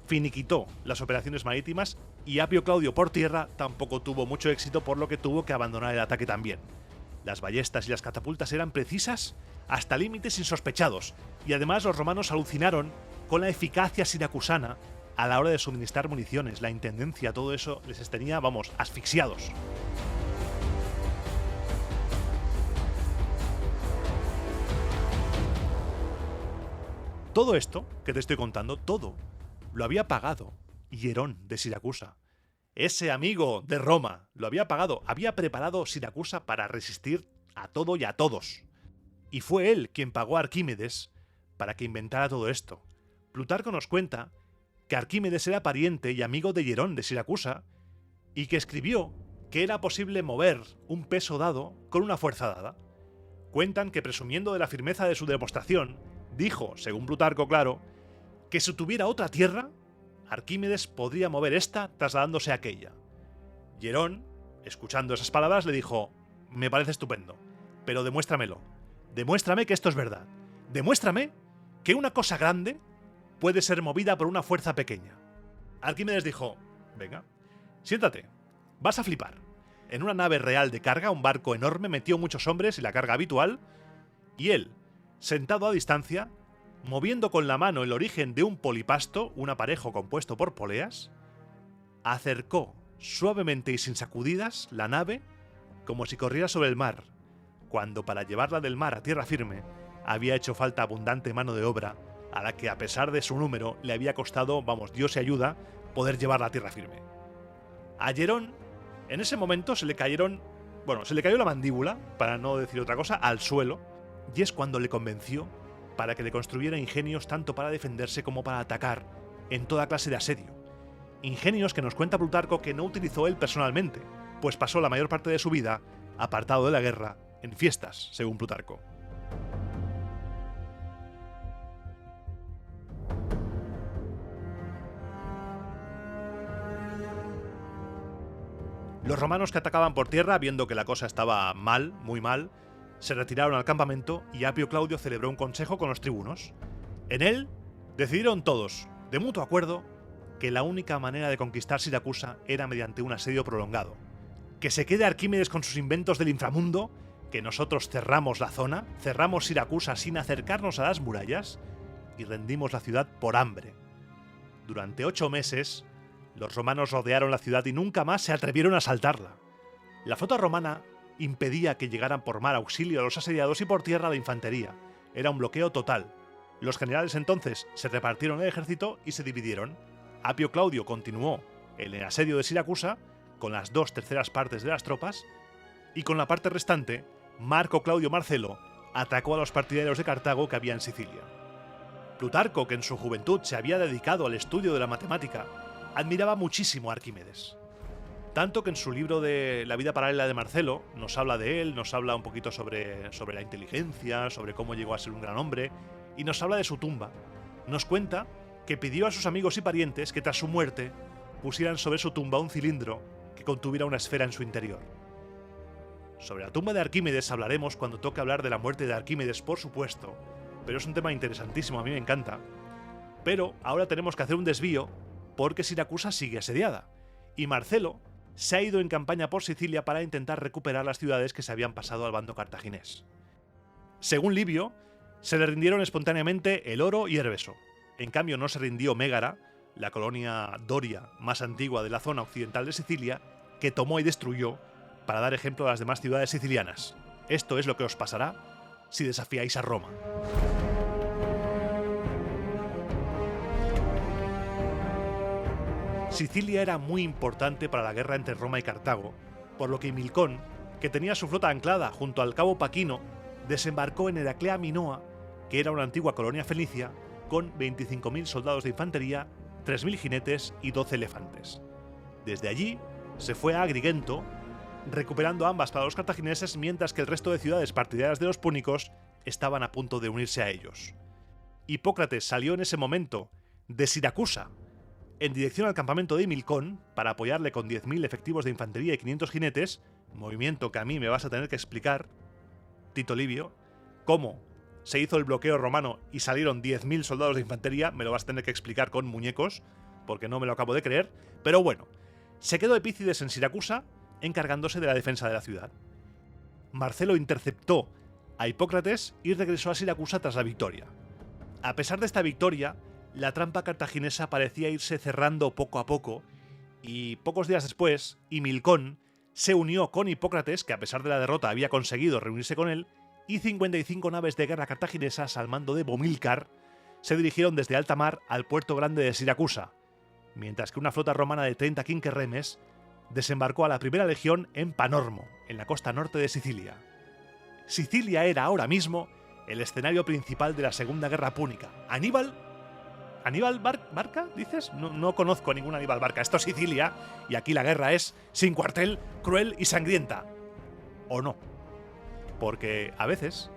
finiquitó las operaciones marítimas y Apio Claudio por tierra tampoco tuvo mucho éxito, por lo que tuvo que abandonar el ataque también. Las ballestas y las catapultas eran precisas hasta límites insospechados y además los romanos alucinaron con la eficacia siracusana a la hora de suministrar municiones. La intendencia, todo eso les tenía, asfixiados. Todo esto que te estoy contando, todo, lo había pagado Hierón de Siracusa. Ese amigo de Roma lo había pagado, había preparado Siracusa para resistir a todo y a todos. Y fue él quien pagó a Arquímedes para que inventara todo esto. Plutarco nos cuenta que Arquímedes era pariente y amigo de Hierón de Siracusa y que escribió que era posible mover un peso dado con una fuerza dada. Cuentan que, presumiendo de la firmeza de su demostración, dijo, según Plutarco, claro, que si tuviera otra tierra, Arquímedes podría mover esta trasladándose a aquella. Hierón, escuchando esas palabras, le dijo: me parece estupendo, pero demuéstramelo. Demuéstrame que esto es verdad. Demuéstrame que una cosa grande puede ser movida por una fuerza pequeña. Arquímedes dijo: venga, siéntate, vas a flipar. en una nave real de carga, un barco enorme, metió muchos hombres y la carga habitual, y él, sentado a distancia, moviendo con la mano el origen de un polipasto, un aparejo compuesto por poleas, acercó suavemente y sin sacudidas la nave como si corriera sobre el mar, cuando para llevarla del mar a tierra firme había hecho falta abundante mano de obra, a la que a pesar de su número le había costado, vamos, Dios se ayuda, poder llevarla a tierra firme. A Jerón, en ese momento se le cayó la mandíbula, para no decir otra cosa, al suelo, y es cuando le convenció para que le construyera ingenios tanto para defenderse como para atacar en toda clase de asedio. Ingenios que nos cuenta Plutarco que no utilizó él personalmente, pues pasó la mayor parte de su vida apartado de la guerra en fiestas, según Plutarco. Los romanos que atacaban por tierra, viendo que la cosa estaba mal, muy mal, se retiraron al campamento y Apio Claudio celebró un consejo con los tribunos. En él decidieron todos, de mutuo acuerdo, que la única manera de conquistar Siracusa era mediante un asedio prolongado. Que se quede Arquímedes con sus inventos del inframundo, que nosotros cerramos la zona, cerramos Siracusa sin acercarnos a las murallas y rendimos la ciudad por hambre. Durante 8 meses, los romanos rodearon la ciudad y nunca más se atrevieron a asaltarla. La flota romana impedía que llegaran por mar auxilio a los asediados y por tierra a la infantería. Era un bloqueo total. Los generales entonces se repartieron el ejército y se dividieron. Apio Claudio continuó el asedio de Siracusa con las 2/3 partes de las tropas y con la parte restante, Marco Claudio Marcelo atacó a los partidarios de Cartago que había en Sicilia. Plutarco, que en su juventud se había dedicado al estudio de la matemática, admiraba muchísimo a Arquímedes. Tanto que en su libro de La vida paralela de Marcelo nos habla de él, nos habla un poquito sobre la inteligencia, sobre cómo llegó a ser un gran hombre, y nos habla de su tumba. Nos cuenta que pidió a sus amigos y parientes que tras su muerte pusieran sobre su tumba un cilindro que contuviera una esfera en su interior. Sobre la tumba de Arquímedes hablaremos cuando toque hablar de la muerte de Arquímedes, por supuesto, pero es un tema interesantísimo, a mí me encanta. Pero ahora tenemos que hacer un desvío porque Siracusa sigue asediada, y Marcelo se ha ido en campaña por Sicilia para intentar recuperar las ciudades que se habían pasado al bando cartaginés. Según Livio, se le rindieron espontáneamente el Oro y Herbeso. En cambio no se rindió Mégara, la colonia doria más antigua de la zona occidental de Sicilia, que tomó y destruyó para dar ejemplo a las demás ciudades sicilianas. Esto es lo que os pasará si desafiáis a Roma. Sicilia era muy importante para la guerra entre Roma y Cartago, por lo que Himilcón, que tenía su flota anclada junto al cabo Paquino, desembarcó en Heraclea Minoa, que era una antigua colonia fenicia, con 25.000 soldados de infantería, 3.000 jinetes y 12 elefantes. Desde allí se fue a Agrigento, recuperando ambas para los cartagineses, mientras que el resto de ciudades partidarias de los púnicos estaban a punto de unirse a ellos. Hipócrates salió en ese momento de Siracusa en dirección al campamento de Himilcón para apoyarle con 10.000 efectivos de infantería y 500 jinetes, movimiento que a mí me vas a tener que explicar, Tito Livio, cómo se hizo el bloqueo romano y salieron 10.000 soldados de infantería, me lo vas a tener que explicar con muñecos, porque no me lo acabo de creer, pero bueno, se quedó Epícides en Siracusa encargándose de la defensa de la ciudad. Marcelo interceptó a Hipócrates y regresó a Siracusa tras la victoria. A pesar de esta victoria, la trampa cartaginesa parecía irse cerrando poco a poco, y pocos días después, Himilcón se unió con Hipócrates, que a pesar de la derrota había conseguido reunirse con él, y 55 naves de guerra cartaginesas al mando de Bomílcar se dirigieron desde alta mar al puerto grande de Siracusa, mientras que una flota romana de 30 quinquerremes desembarcó a la primera legión en Panormo, en la costa norte de Sicilia. Sicilia era ahora mismo el escenario principal de la Segunda Guerra Púnica. ¿Aníbal Barca, dices? No conozco a ningún Aníbal Barca. Esto es Sicilia y aquí la guerra es sin cuartel, cruel y sangrienta. ¿O no? Porque a veces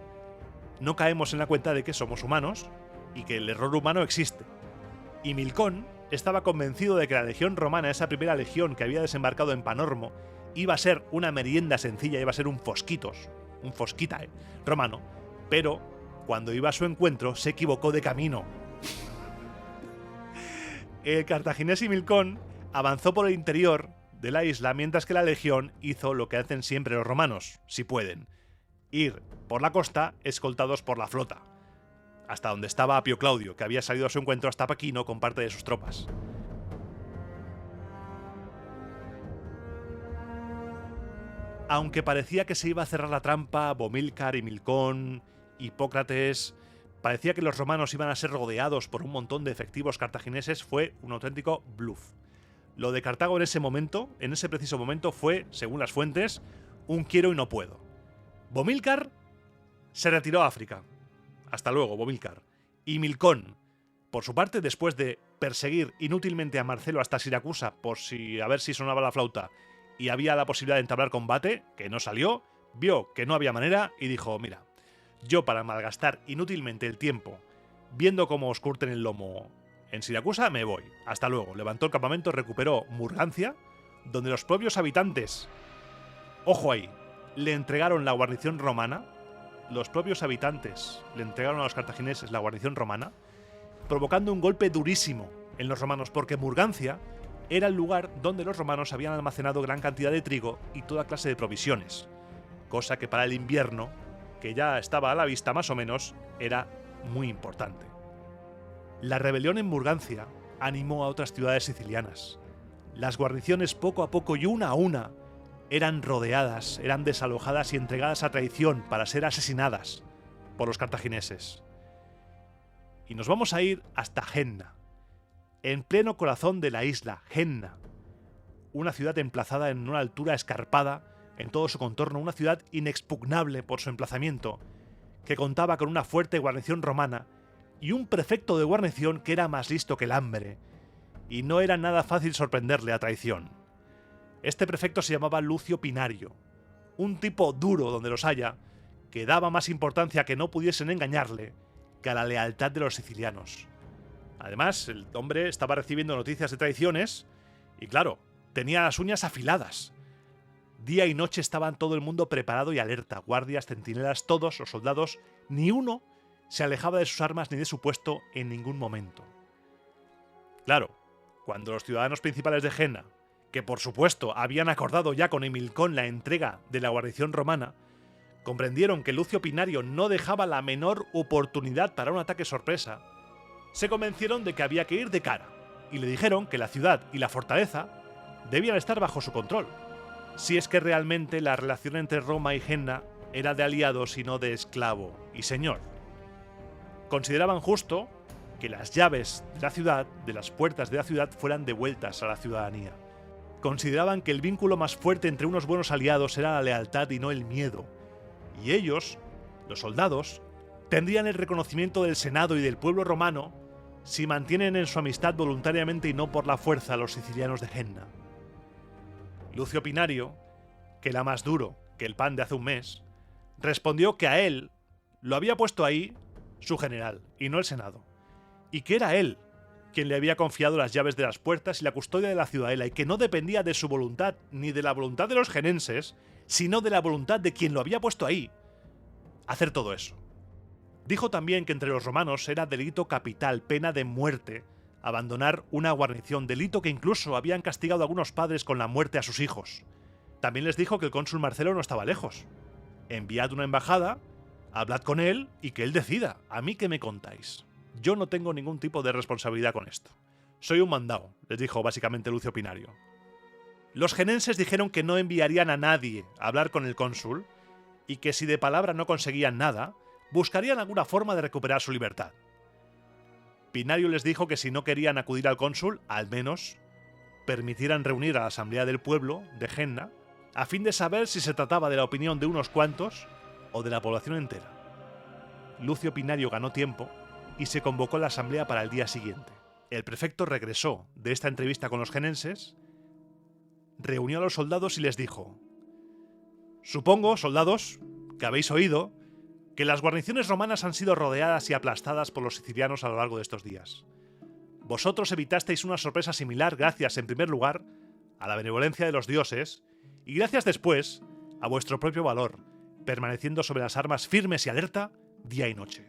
no caemos en la cuenta de que somos humanos y que el error humano existe. Y Himilcón estaba convencido de que la legión romana, esa primera legión que había desembarcado en Panormo, iba a ser una merienda sencilla, iba a ser un fosquitae romano, pero cuando iba a su encuentro se equivocó de camino. El cartaginés Himilcón avanzó por el interior de la isla, mientras que la legión hizo lo que hacen siempre los romanos, si pueden: ir por la costa escoltados por la flota, hasta donde estaba Apio Claudio, que había salido a su encuentro hasta Paquino con parte de sus tropas. Aunque parecía que se iba a cerrar la trampa, Bomílcar y Milcón, Hipócrates, parecía que los romanos iban a ser rodeados por un montón de efectivos cartagineses, fue un auténtico bluff. Lo de Cartago en ese preciso momento, fue, según las fuentes, un quiero y no puedo. Bomílcar se retiró a África. Hasta luego, Bomílcar. Y Milcón, por su parte, después de perseguir inútilmente a Marcelo hasta Siracusa a ver si sonaba la flauta y había la posibilidad de entablar combate, que no salió, vio que no había manera y dijo: mira, yo para malgastar inútilmente el tiempo viendo cómo os curten el lomo en Siracusa, me voy. Hasta luego. Levantó el campamento, recuperó Murgancia, donde los propios habitantes, ojo ahí, le entregaron la guarnición romana. Los propios habitantes le entregaron a los cartagineses la guarnición romana, provocando un golpe durísimo en los romanos, porque Murgancia era el lugar donde los romanos habían almacenado gran cantidad de trigo y toda clase de provisiones, cosa que para el invierno, que ya estaba a la vista más o menos, era muy importante. La rebelión en Murgancia animó a otras ciudades sicilianas. Las guarniciones, poco a poco y una a una, eran rodeadas, eran desalojadas y entregadas a traición para ser asesinadas por los cartagineses. Y nos vamos a ir hasta Genna, en pleno corazón de la isla, Genna, una ciudad emplazada en una altura escarpada en todo su contorno, una ciudad inexpugnable por su emplazamiento, que contaba con una fuerte guarnición romana y un prefecto de guarnición que era más listo que el hambre, y no era nada fácil sorprenderle a traición. Este prefecto se llamaba Lucio Pinario, un tipo duro donde los haya, que daba más importancia a que no pudiesen engañarle que a la lealtad de los sicilianos. Además, el hombre estaba recibiendo noticias de traiciones y, claro, tenía las uñas afiladas. Día y noche estaban todo el mundo preparado y alerta, guardias, centinelas, todos los soldados, ni uno se alejaba de sus armas ni de su puesto en ningún momento. Claro, cuando los ciudadanos principales de Genna, que por supuesto habían acordado ya con Himilcón la entrega de la guarnición romana, comprendieron que Lucio Pinario no dejaba la menor oportunidad para un ataque sorpresa, se convencieron de que había que ir de cara, y le dijeron que la ciudad y la fortaleza debían estar bajo su control, si es que realmente la relación entre Roma y Genna era de aliados y no de esclavo y señor. Consideraban justo que las llaves de la ciudad, de las puertas de la ciudad, fueran devueltas a la ciudadanía. Consideraban que el vínculo más fuerte entre unos buenos aliados era la lealtad y no el miedo, y ellos, los soldados, tendrían el reconocimiento del Senado y del pueblo romano si mantienen en su amistad voluntariamente y no por la fuerza a los sicilianos de Genna. Lucio Pinario, que era más duro que el pan de hace un mes, respondió que a él lo había puesto ahí su general y no el Senado, y que era él quien le había confiado las llaves de las puertas y la custodia de la ciudadela, y que no dependía de su voluntad ni de la voluntad de los genenses, sino de la voluntad de quien lo había puesto ahí hacer todo eso. Dijo también que entre los romanos era delito capital, pena de muerte, abandonar una guarnición, delito que incluso habían castigado algunos padres con la muerte a sus hijos. También les dijo que el cónsul Marcelo no estaba lejos. Enviad una embajada, hablad con él y que él decida. ¿A mí qué me contáis? Yo no tengo ningún tipo de responsabilidad con esto. Soy un mandado, les dijo básicamente Lucio Pinario. Los genenses dijeron que no enviarían a nadie a hablar con el cónsul y que si de palabra no conseguían nada, buscarían alguna forma de recuperar su libertad. Pinario les dijo que si no querían acudir al cónsul, al menos permitieran reunir a la asamblea del pueblo de Genna a fin de saber si se trataba de la opinión de unos cuantos o de la población entera. Lucio Pinario ganó tiempo y se convocó la asamblea para el día siguiente. El prefecto regresó de esta entrevista con los genenses, reunió a los soldados y les dijo: «Supongo, soldados, que habéis oído que las guarniciones romanas han sido rodeadas y aplastadas por los sicilianos a lo largo de estos días. Vosotros evitasteis una sorpresa similar gracias, en primer lugar, a la benevolencia de los dioses y gracias después a vuestro propio valor, permaneciendo sobre las armas firmes y alerta día y noche.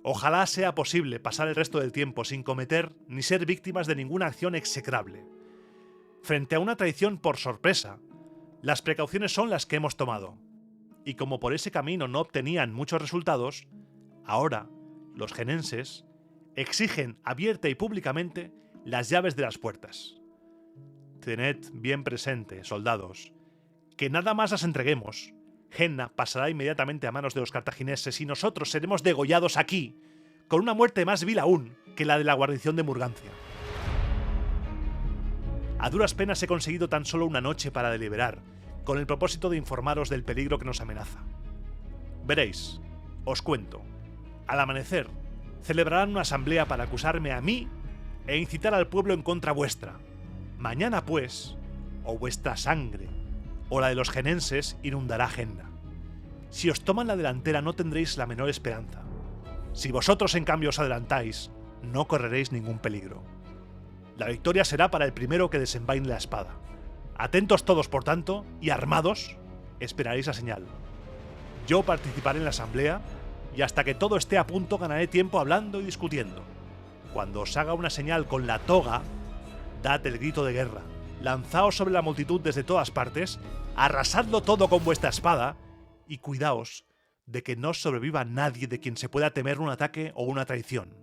Ojalá sea posible pasar el resto del tiempo sin cometer ni ser víctimas de ninguna acción execrable. Frente a una traición por sorpresa, las precauciones son las que hemos tomado. Y como por ese camino no obtenían muchos resultados, ahora los genenses exigen abierta y públicamente las llaves de las puertas. Tened bien presente, soldados, que nada más las entreguemos, Genna pasará inmediatamente a manos de los cartagineses y nosotros seremos degollados aquí, con una muerte más vil aún que la de la guarnición de Murgancia. A duras penas he conseguido tan solo una noche para deliberar, con el propósito de informaros del peligro que nos amenaza. Veréis, os cuento. Al amanecer, celebrarán una asamblea para acusarme a mí e incitar al pueblo en contra vuestra. Mañana, pues, o vuestra sangre, o la de los genenses, inundará Genna. Si os toman la delantera no tendréis la menor esperanza. Si vosotros en cambio os adelantáis, no correréis ningún peligro. La victoria será para el primero que desenvaine la espada. Atentos todos, por tanto, y armados, esperaréis la señal. Yo participaré en la asamblea, y hasta que todo esté a punto ganaré tiempo hablando y discutiendo. Cuando os haga una señal con la toga, dad el grito de guerra, lanzaos sobre la multitud desde todas partes, arrasadlo todo con vuestra espada, y cuidaos de que no sobreviva nadie de quien se pueda temer un ataque o una traición.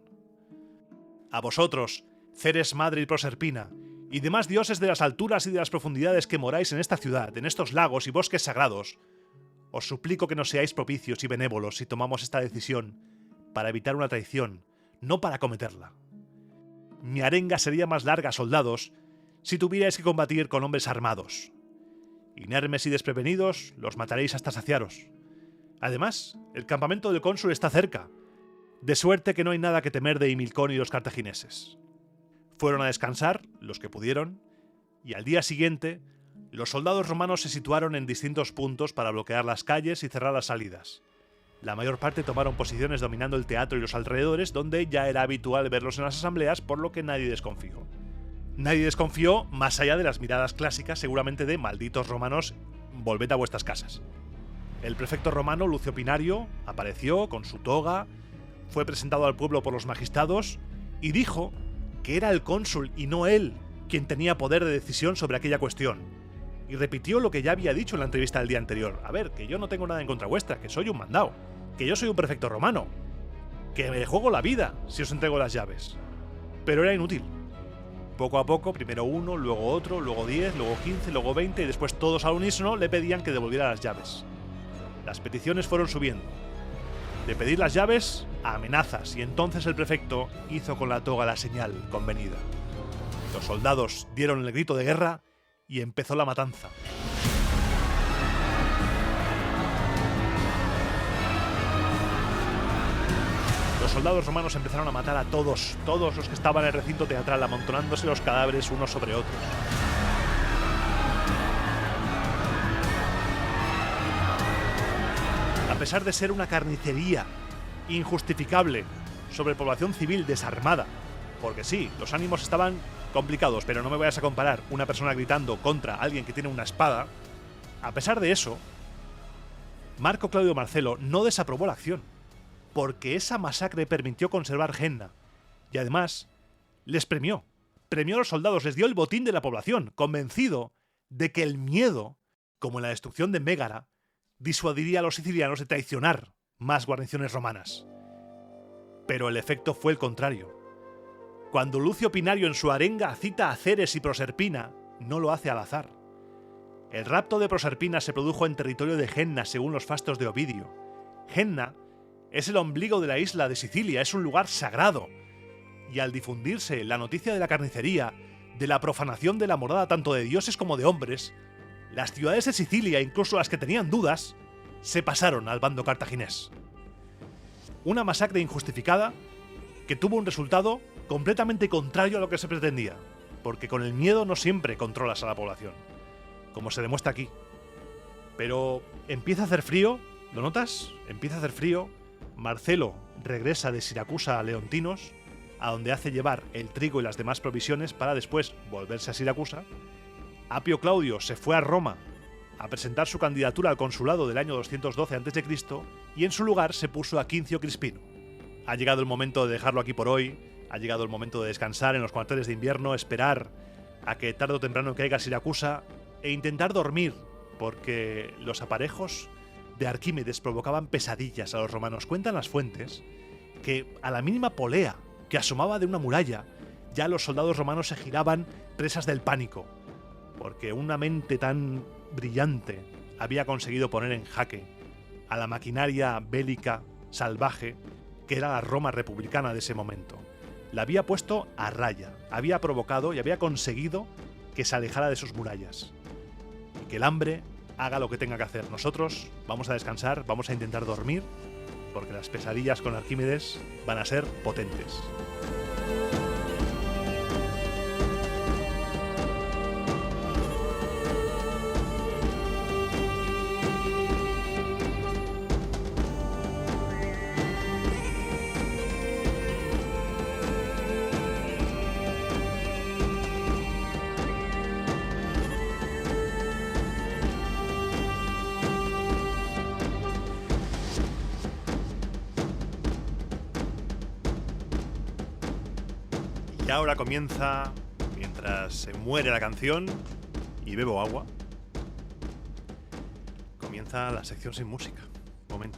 A vosotros, Ceres Madre y Proserpina, y demás dioses de las alturas y de las profundidades que moráis en esta ciudad, en estos lagos y bosques sagrados, os suplico que nos seáis propicios y benévolos si tomamos esta decisión para evitar una traición, no para cometerla. Mi arenga sería más larga, soldados, si tuvierais que combatir con hombres armados. Inermes y desprevenidos, los mataréis hasta saciaros. Además, el campamento del cónsul está cerca, de suerte que no hay nada que temer de Himilcón y los cartagineses. Fueron a descansar, los que pudieron, y al día siguiente, los soldados romanos se situaron en distintos puntos para bloquear las calles y cerrar las salidas. La mayor parte tomaron posiciones dominando el teatro y los alrededores, donde ya era habitual verlos en las asambleas, por lo que nadie desconfió. Nadie desconfió, más allá de las miradas clásicas, seguramente de malditos romanos, volved a vuestras casas. El prefecto romano Lucio Pinario apareció con su toga, fue presentado al pueblo por los magistrados y dijo que era el cónsul y no él quien tenía poder de decisión sobre aquella cuestión. Y repitió lo que ya había dicho en la entrevista del día anterior. A ver, que yo no tengo nada en contra vuestra, que soy un mandado, que yo soy un prefecto romano, que me juego la vida si os entrego las llaves. Pero era inútil. Poco a poco, primero uno, luego otro, luego 10, luego 15, luego 20 y después todos al unísono le pedían que devolviera las llaves. Las peticiones fueron subiendo. De pedir las llaves a amenazas, y entonces el prefecto hizo con la toga la señal convenida. Los soldados dieron el grito de guerra y empezó la matanza. Los soldados romanos empezaron a matar a todos los que estaban en el recinto teatral, amontonándose los cadáveres unos sobre otros. A pesar de ser una carnicería injustificable sobre población civil desarmada, porque sí, los ánimos estaban complicados, pero no me vayas a comparar una persona gritando contra alguien que tiene una espada, a pesar de eso, Marco Claudio Marcelo no desaprobó la acción, porque esa masacre permitió conservar Genna, y además les premió a los soldados, les dio el botín de la población, convencido de que el miedo, como en la destrucción de Mégara, disuadiría a los sicilianos de traicionar más guarniciones romanas. Pero el efecto fue el contrario. Cuando Lucio Pinario en su arenga cita a Ceres y Proserpina, no lo hace al azar. El rapto de Proserpina se produjo en territorio de Genna, según los fastos de Ovidio. Genna es el ombligo de la isla de Sicilia, es un lugar sagrado. Y al difundirse la noticia de la carnicería, de la profanación de la morada tanto de dioses como de hombres, las ciudades de Sicilia, incluso las que tenían dudas, se pasaron al bando cartaginés. Una masacre injustificada que tuvo un resultado completamente contrario a lo que se pretendía, porque con el miedo no siempre controlas a la población, como se demuestra aquí. Pero empieza a hacer frío, ¿lo notas? Empieza a hacer frío. Marcelo regresa de Siracusa a Leontinos, a donde hace llevar el trigo y las demás provisiones para después volverse a Siracusa. Apio Claudio se fue a Roma a presentar su candidatura al consulado del año 212 a.C. y en su lugar se puso a Quincio Crispino. Ha llegado el momento de dejarlo aquí por hoy, ha llegado el momento de descansar en los cuarteles de invierno, esperar a que tarde o temprano caiga Siracusa e intentar dormir, porque los aparejos de Arquímedes provocaban pesadillas a los romanos. Cuentan las fuentes que a la mínima polea que asomaba de una muralla, ya los soldados romanos se giraban presas del pánico, porque una mente tan brillante había conseguido poner en jaque a la maquinaria bélica salvaje que era la Roma republicana de ese momento. La había puesto a raya, había provocado y había conseguido que se alejara de sus murallas. Y que el hambre haga lo que tenga que hacer. Nosotros vamos a descansar, vamos a intentar dormir, porque las pesadillas con Arquímedes van a ser potentes. Y ahora comienza, mientras se muere la canción y bebo agua, comienza la sección sin música. Momento.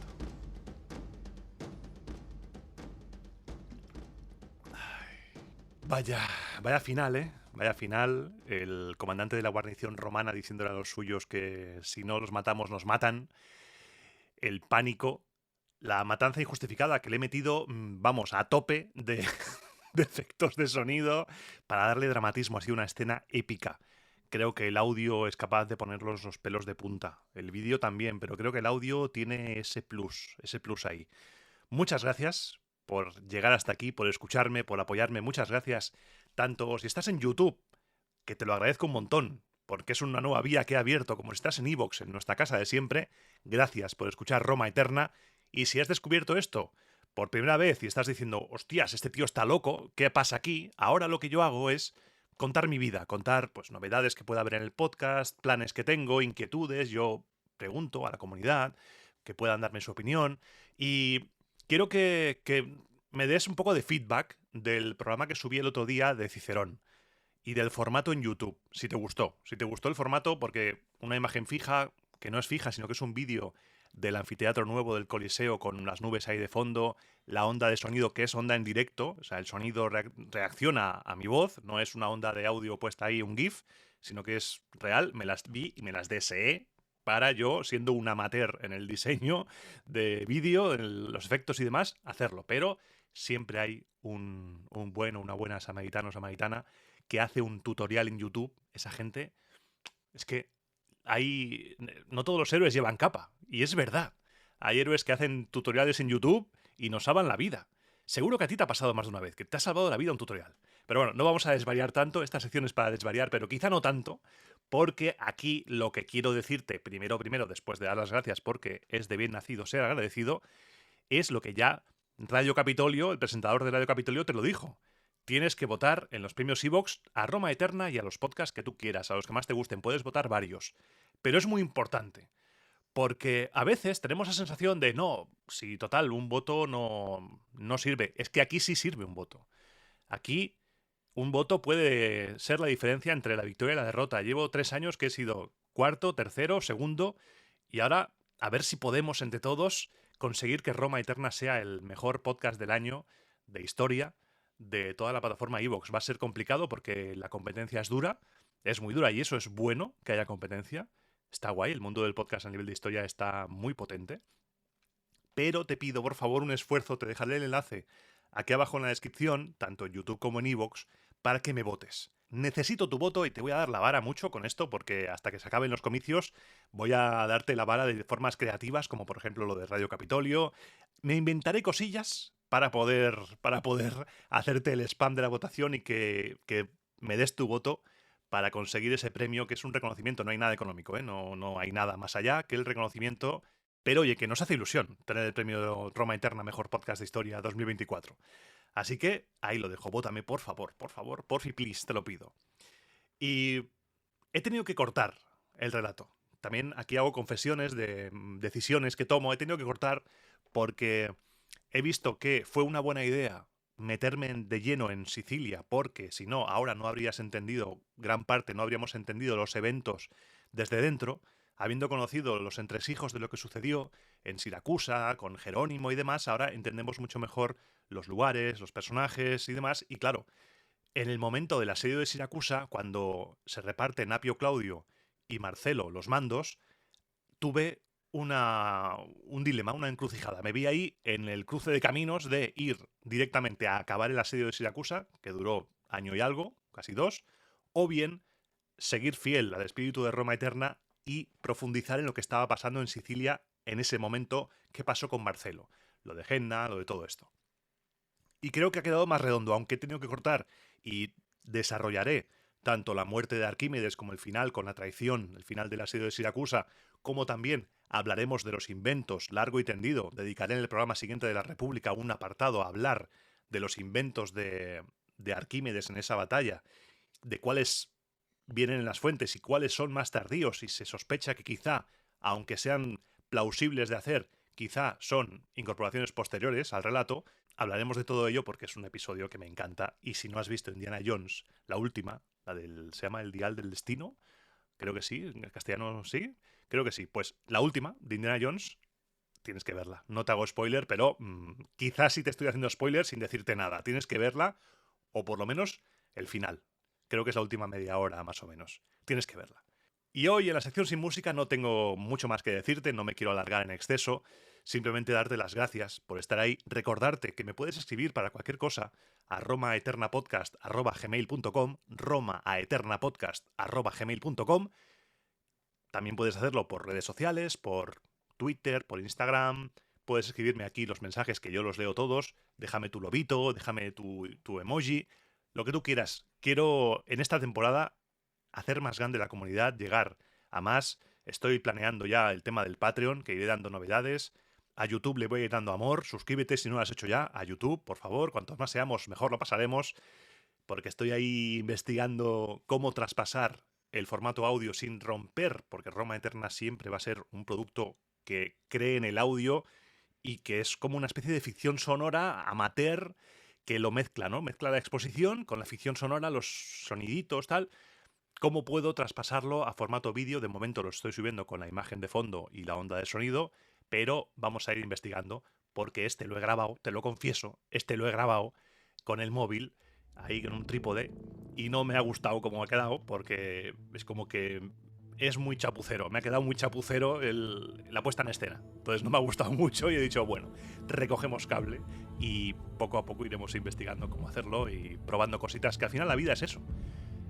Vaya final, ¿eh? Vaya final. El comandante de la guarnición romana diciéndole a los suyos que si no los matamos nos matan. El pánico. La matanza injustificada que le he metido, vamos, a tope de efectos de sonido para darle dramatismo. Ha sido una escena épica. Creo que el audio es capaz de ponerlos los pelos de punta. El vídeo también, pero creo que el audio tiene ese plus ahí. Muchas gracias por llegar hasta aquí, por escucharme, por apoyarme. Muchas gracias. Tanto si estás en YouTube, que te lo agradezco un montón, porque es una nueva vía que he abierto, como si estás en iVoox, en nuestra casa de siempre. Gracias por escuchar Roma Eterna. Y si has descubierto esto por primera vez y estás diciendo, hostias, este tío está loco, ¿qué pasa aquí? Ahora lo que yo hago es contar mi vida, contar pues novedades que pueda haber en el podcast, planes que tengo, inquietudes. Yo pregunto a la comunidad que puedan darme su opinión y quiero que me des un poco de feedback del programa que subí el otro día de Cicerón y del formato en YouTube, si te gustó. Si te gustó el formato, porque una imagen fija, que no es fija, sino que es un vídeo del anfiteatro nuevo del Coliseo con las nubes ahí de fondo, la onda de sonido que es onda en directo, o sea, el sonido reacciona a mi voz, no es una onda de audio puesta ahí, un GIF, sino que es real. Me las vi y me las deseé para yo, siendo un amateur en el diseño de vídeo, en los efectos y demás, hacerlo. Pero siempre hay un bueno, una buena samaritano o samaritana que hace un tutorial en YouTube. Esa gente, es que no todos los héroes llevan capa, y es verdad. Hay héroes que hacen tutoriales en YouTube y nos salvan la vida. Seguro que a ti te ha pasado más de una vez, que te ha salvado la vida un tutorial. Pero bueno, no vamos a desvariar tanto, esta sección es para desvariar, pero quizá no tanto, porque aquí lo que quiero decirte, primero, después de dar las gracias, porque es de bien nacido ser agradecido, es lo que ya Radio Capitolio, el presentador de Radio Capitolio, te lo dijo. Tienes que votar en los premios iVoox a Roma Eterna y a los podcasts que tú quieras, a los que más te gusten. Puedes votar varios. Pero es muy importante, porque a veces tenemos la sensación de no, si total, un voto no sirve. Es que aquí sí sirve un voto. Aquí un voto puede ser la diferencia entre la victoria y la derrota. Llevo 3 años que he sido cuarto, tercero, segundo, y ahora a ver si podemos entre todos conseguir que Roma Eterna sea el mejor podcast del año de historia de toda la plataforma iVoox. Va a ser complicado porque la competencia es dura, es muy dura, y eso es bueno, que haya competencia. Está guay, el mundo del podcast a nivel de historia está muy potente. Pero te pido, por favor, un esfuerzo, te dejaré el enlace aquí abajo en la descripción, tanto en YouTube como en iVoox, para que me votes. Necesito tu voto y te voy a dar la vara mucho con esto, porque hasta que se acaben los comicios voy a darte la vara de formas creativas, como por ejemplo lo de Radio Capitolio. Me inventaré cosillas para poder hacerte el spam de la votación y que me des tu voto para conseguir ese premio, que es un reconocimiento. No hay nada económico, ¿eh? No hay nada más allá que el reconocimiento. Pero oye, que nos hace ilusión tener el premio Roma Eterna Mejor Podcast de Historia 2024. Así que ahí lo dejo. Vótame, por favor, porfi, please, te lo pido. Y he tenido que cortar el relato. También aquí hago confesiones de decisiones que tomo. He tenido que cortar porque he visto que fue una buena idea meterme de lleno en Sicilia, porque si no, ahora no habrías entendido gran parte, no habríamos entendido los eventos desde dentro, habiendo conocido los entresijos de lo que sucedió en Siracusa, con Jerónimo y demás, ahora entendemos mucho mejor los lugares, los personajes y demás, y claro, en el momento del asedio de Siracusa, cuando se reparten Apio Claudio y Marcelo los mandos, tuve un dilema, una encrucijada. Me vi ahí en el cruce de caminos de ir directamente a acabar el asedio de Siracusa, que duró año y algo, casi 2, o bien seguir fiel al espíritu de Roma Eterna y profundizar en lo que estaba pasando en Sicilia en ese momento, qué pasó con Marcelo, lo de Genna, lo de todo esto. Y creo que ha quedado más redondo, aunque he tenido que cortar y desarrollaré tanto la muerte de Arquímedes como el final con la traición, el final del asedio de Siracusa, como también hablaremos de los inventos largo y tendido. Dedicaré en el programa siguiente de la República un apartado a hablar de los inventos de Arquímedes en esa batalla, de cuáles vienen en las fuentes y cuáles son más tardíos, y se sospecha que quizá, aunque sean plausibles de hacer, quizá son incorporaciones posteriores al relato. Hablaremos de todo ello porque es un episodio que me encanta, y si no has visto Indiana Jones, la última, se llama El Dial del Destino, creo que sí, en castellano sí, creo que sí, pues la última de Indiana Jones, tienes que verla. No te hago spoiler, pero quizás sí te estoy haciendo spoiler sin decirte nada. Tienes que verla, o por lo menos el final. Creo que es la última media hora, más o menos. Tienes que verla. Y hoy en la sección sin música no tengo mucho más que decirte, no me quiero alargar en exceso, simplemente darte las gracias por estar ahí, recordarte que me puedes escribir para cualquier cosa a romaeternapodcast@gmail.com, romaeternapodcast@gmail.com. También puedes hacerlo por redes sociales, por Twitter, por Instagram. Puedes escribirme aquí los mensajes que yo los leo todos. Déjame tu lobito, déjame tu emoji, lo que tú quieras. Quiero en esta temporada hacer más grande la comunidad, llegar a más. Estoy planeando ya el tema del Patreon, que iré dando novedades. A YouTube le voy a ir dando amor. Suscríbete si no lo has hecho ya a YouTube, por favor. Cuantos más seamos, mejor lo pasaremos, porque estoy ahí investigando cómo traspasar el formato audio sin romper, porque Roma Eterna siempre va a ser un producto que cree en el audio y que es como una especie de ficción sonora amateur que lo mezcla, ¿no? Mezcla la exposición con la ficción sonora, los soniditos, tal. ¿Cómo puedo traspasarlo a formato vídeo? De momento lo estoy subiendo con la imagen de fondo y la onda de sonido, pero vamos a ir investigando, porque este lo he grabado, te lo confieso, este lo he grabado con el móvil, ahí con un trípode, y no me ha gustado cómo ha quedado, porque es como que es muy chapucero, me ha quedado muy chapucero la puesta en escena. Entonces no me ha gustado mucho y he dicho, bueno, recogemos cable y poco a poco iremos investigando cómo hacerlo y probando cositas, que al final la vida es eso.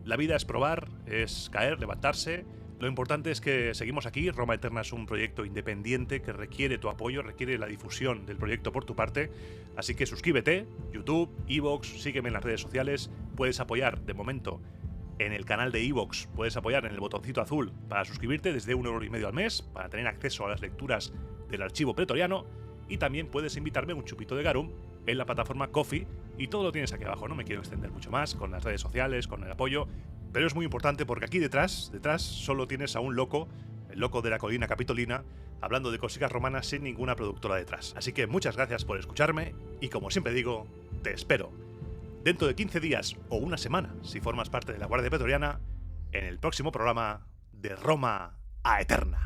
La vida es probar, es caer, levantarse. Lo importante es que seguimos aquí. Roma Eterna es un proyecto independiente que requiere tu apoyo, requiere la difusión del proyecto por tu parte. Así que suscríbete, YouTube, iVoox, sígueme en las redes sociales. Puedes apoyar, de momento, en el canal de iVoox. Puedes apoyar en el botoncito azul para suscribirte desde 1,5 € al mes, para tener acceso a las lecturas del archivo pretoriano. Y también puedes invitarme un chupito de garum en la plataforma Ko-fi, y todo lo tienes aquí abajo. No me quiero extender mucho más con las redes sociales, con el apoyo, pero es muy importante porque aquí detrás solo tienes a un loco, el loco de la colina capitolina, hablando de cositas romanas sin ninguna productora detrás. Así que muchas gracias por escucharme y, como siempre digo, te espero dentro de 15 días o una semana, si formas parte de la Guardia Pretoriana, en el próximo programa de Roma a Eterna.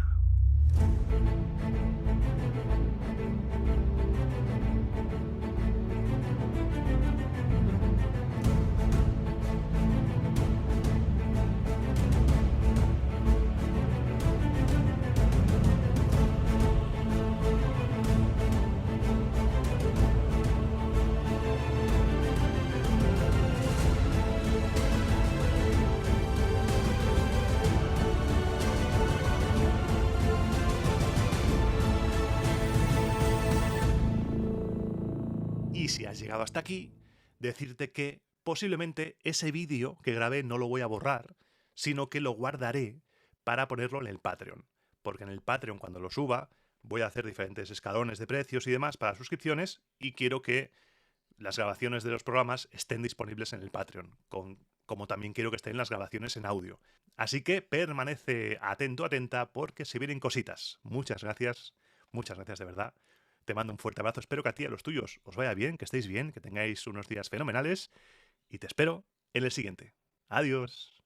Y si has llegado hasta aquí, decirte que posiblemente ese vídeo que grabé no lo voy a borrar, sino que lo guardaré para ponerlo en el Patreon. Porque en el Patreon, cuando lo suba, voy a hacer diferentes escalones de precios y demás para suscripciones, y quiero que las grabaciones de los programas estén disponibles en el Patreon, como también quiero que estén las grabaciones en audio. Así que permanece atento, atenta, porque se vienen cositas. Muchas gracias de verdad. te mando un fuerte abrazo. Espero que a ti y a los tuyos os vaya bien, que estéis bien, que tengáis unos días fenomenales y te espero en el siguiente. Adiós.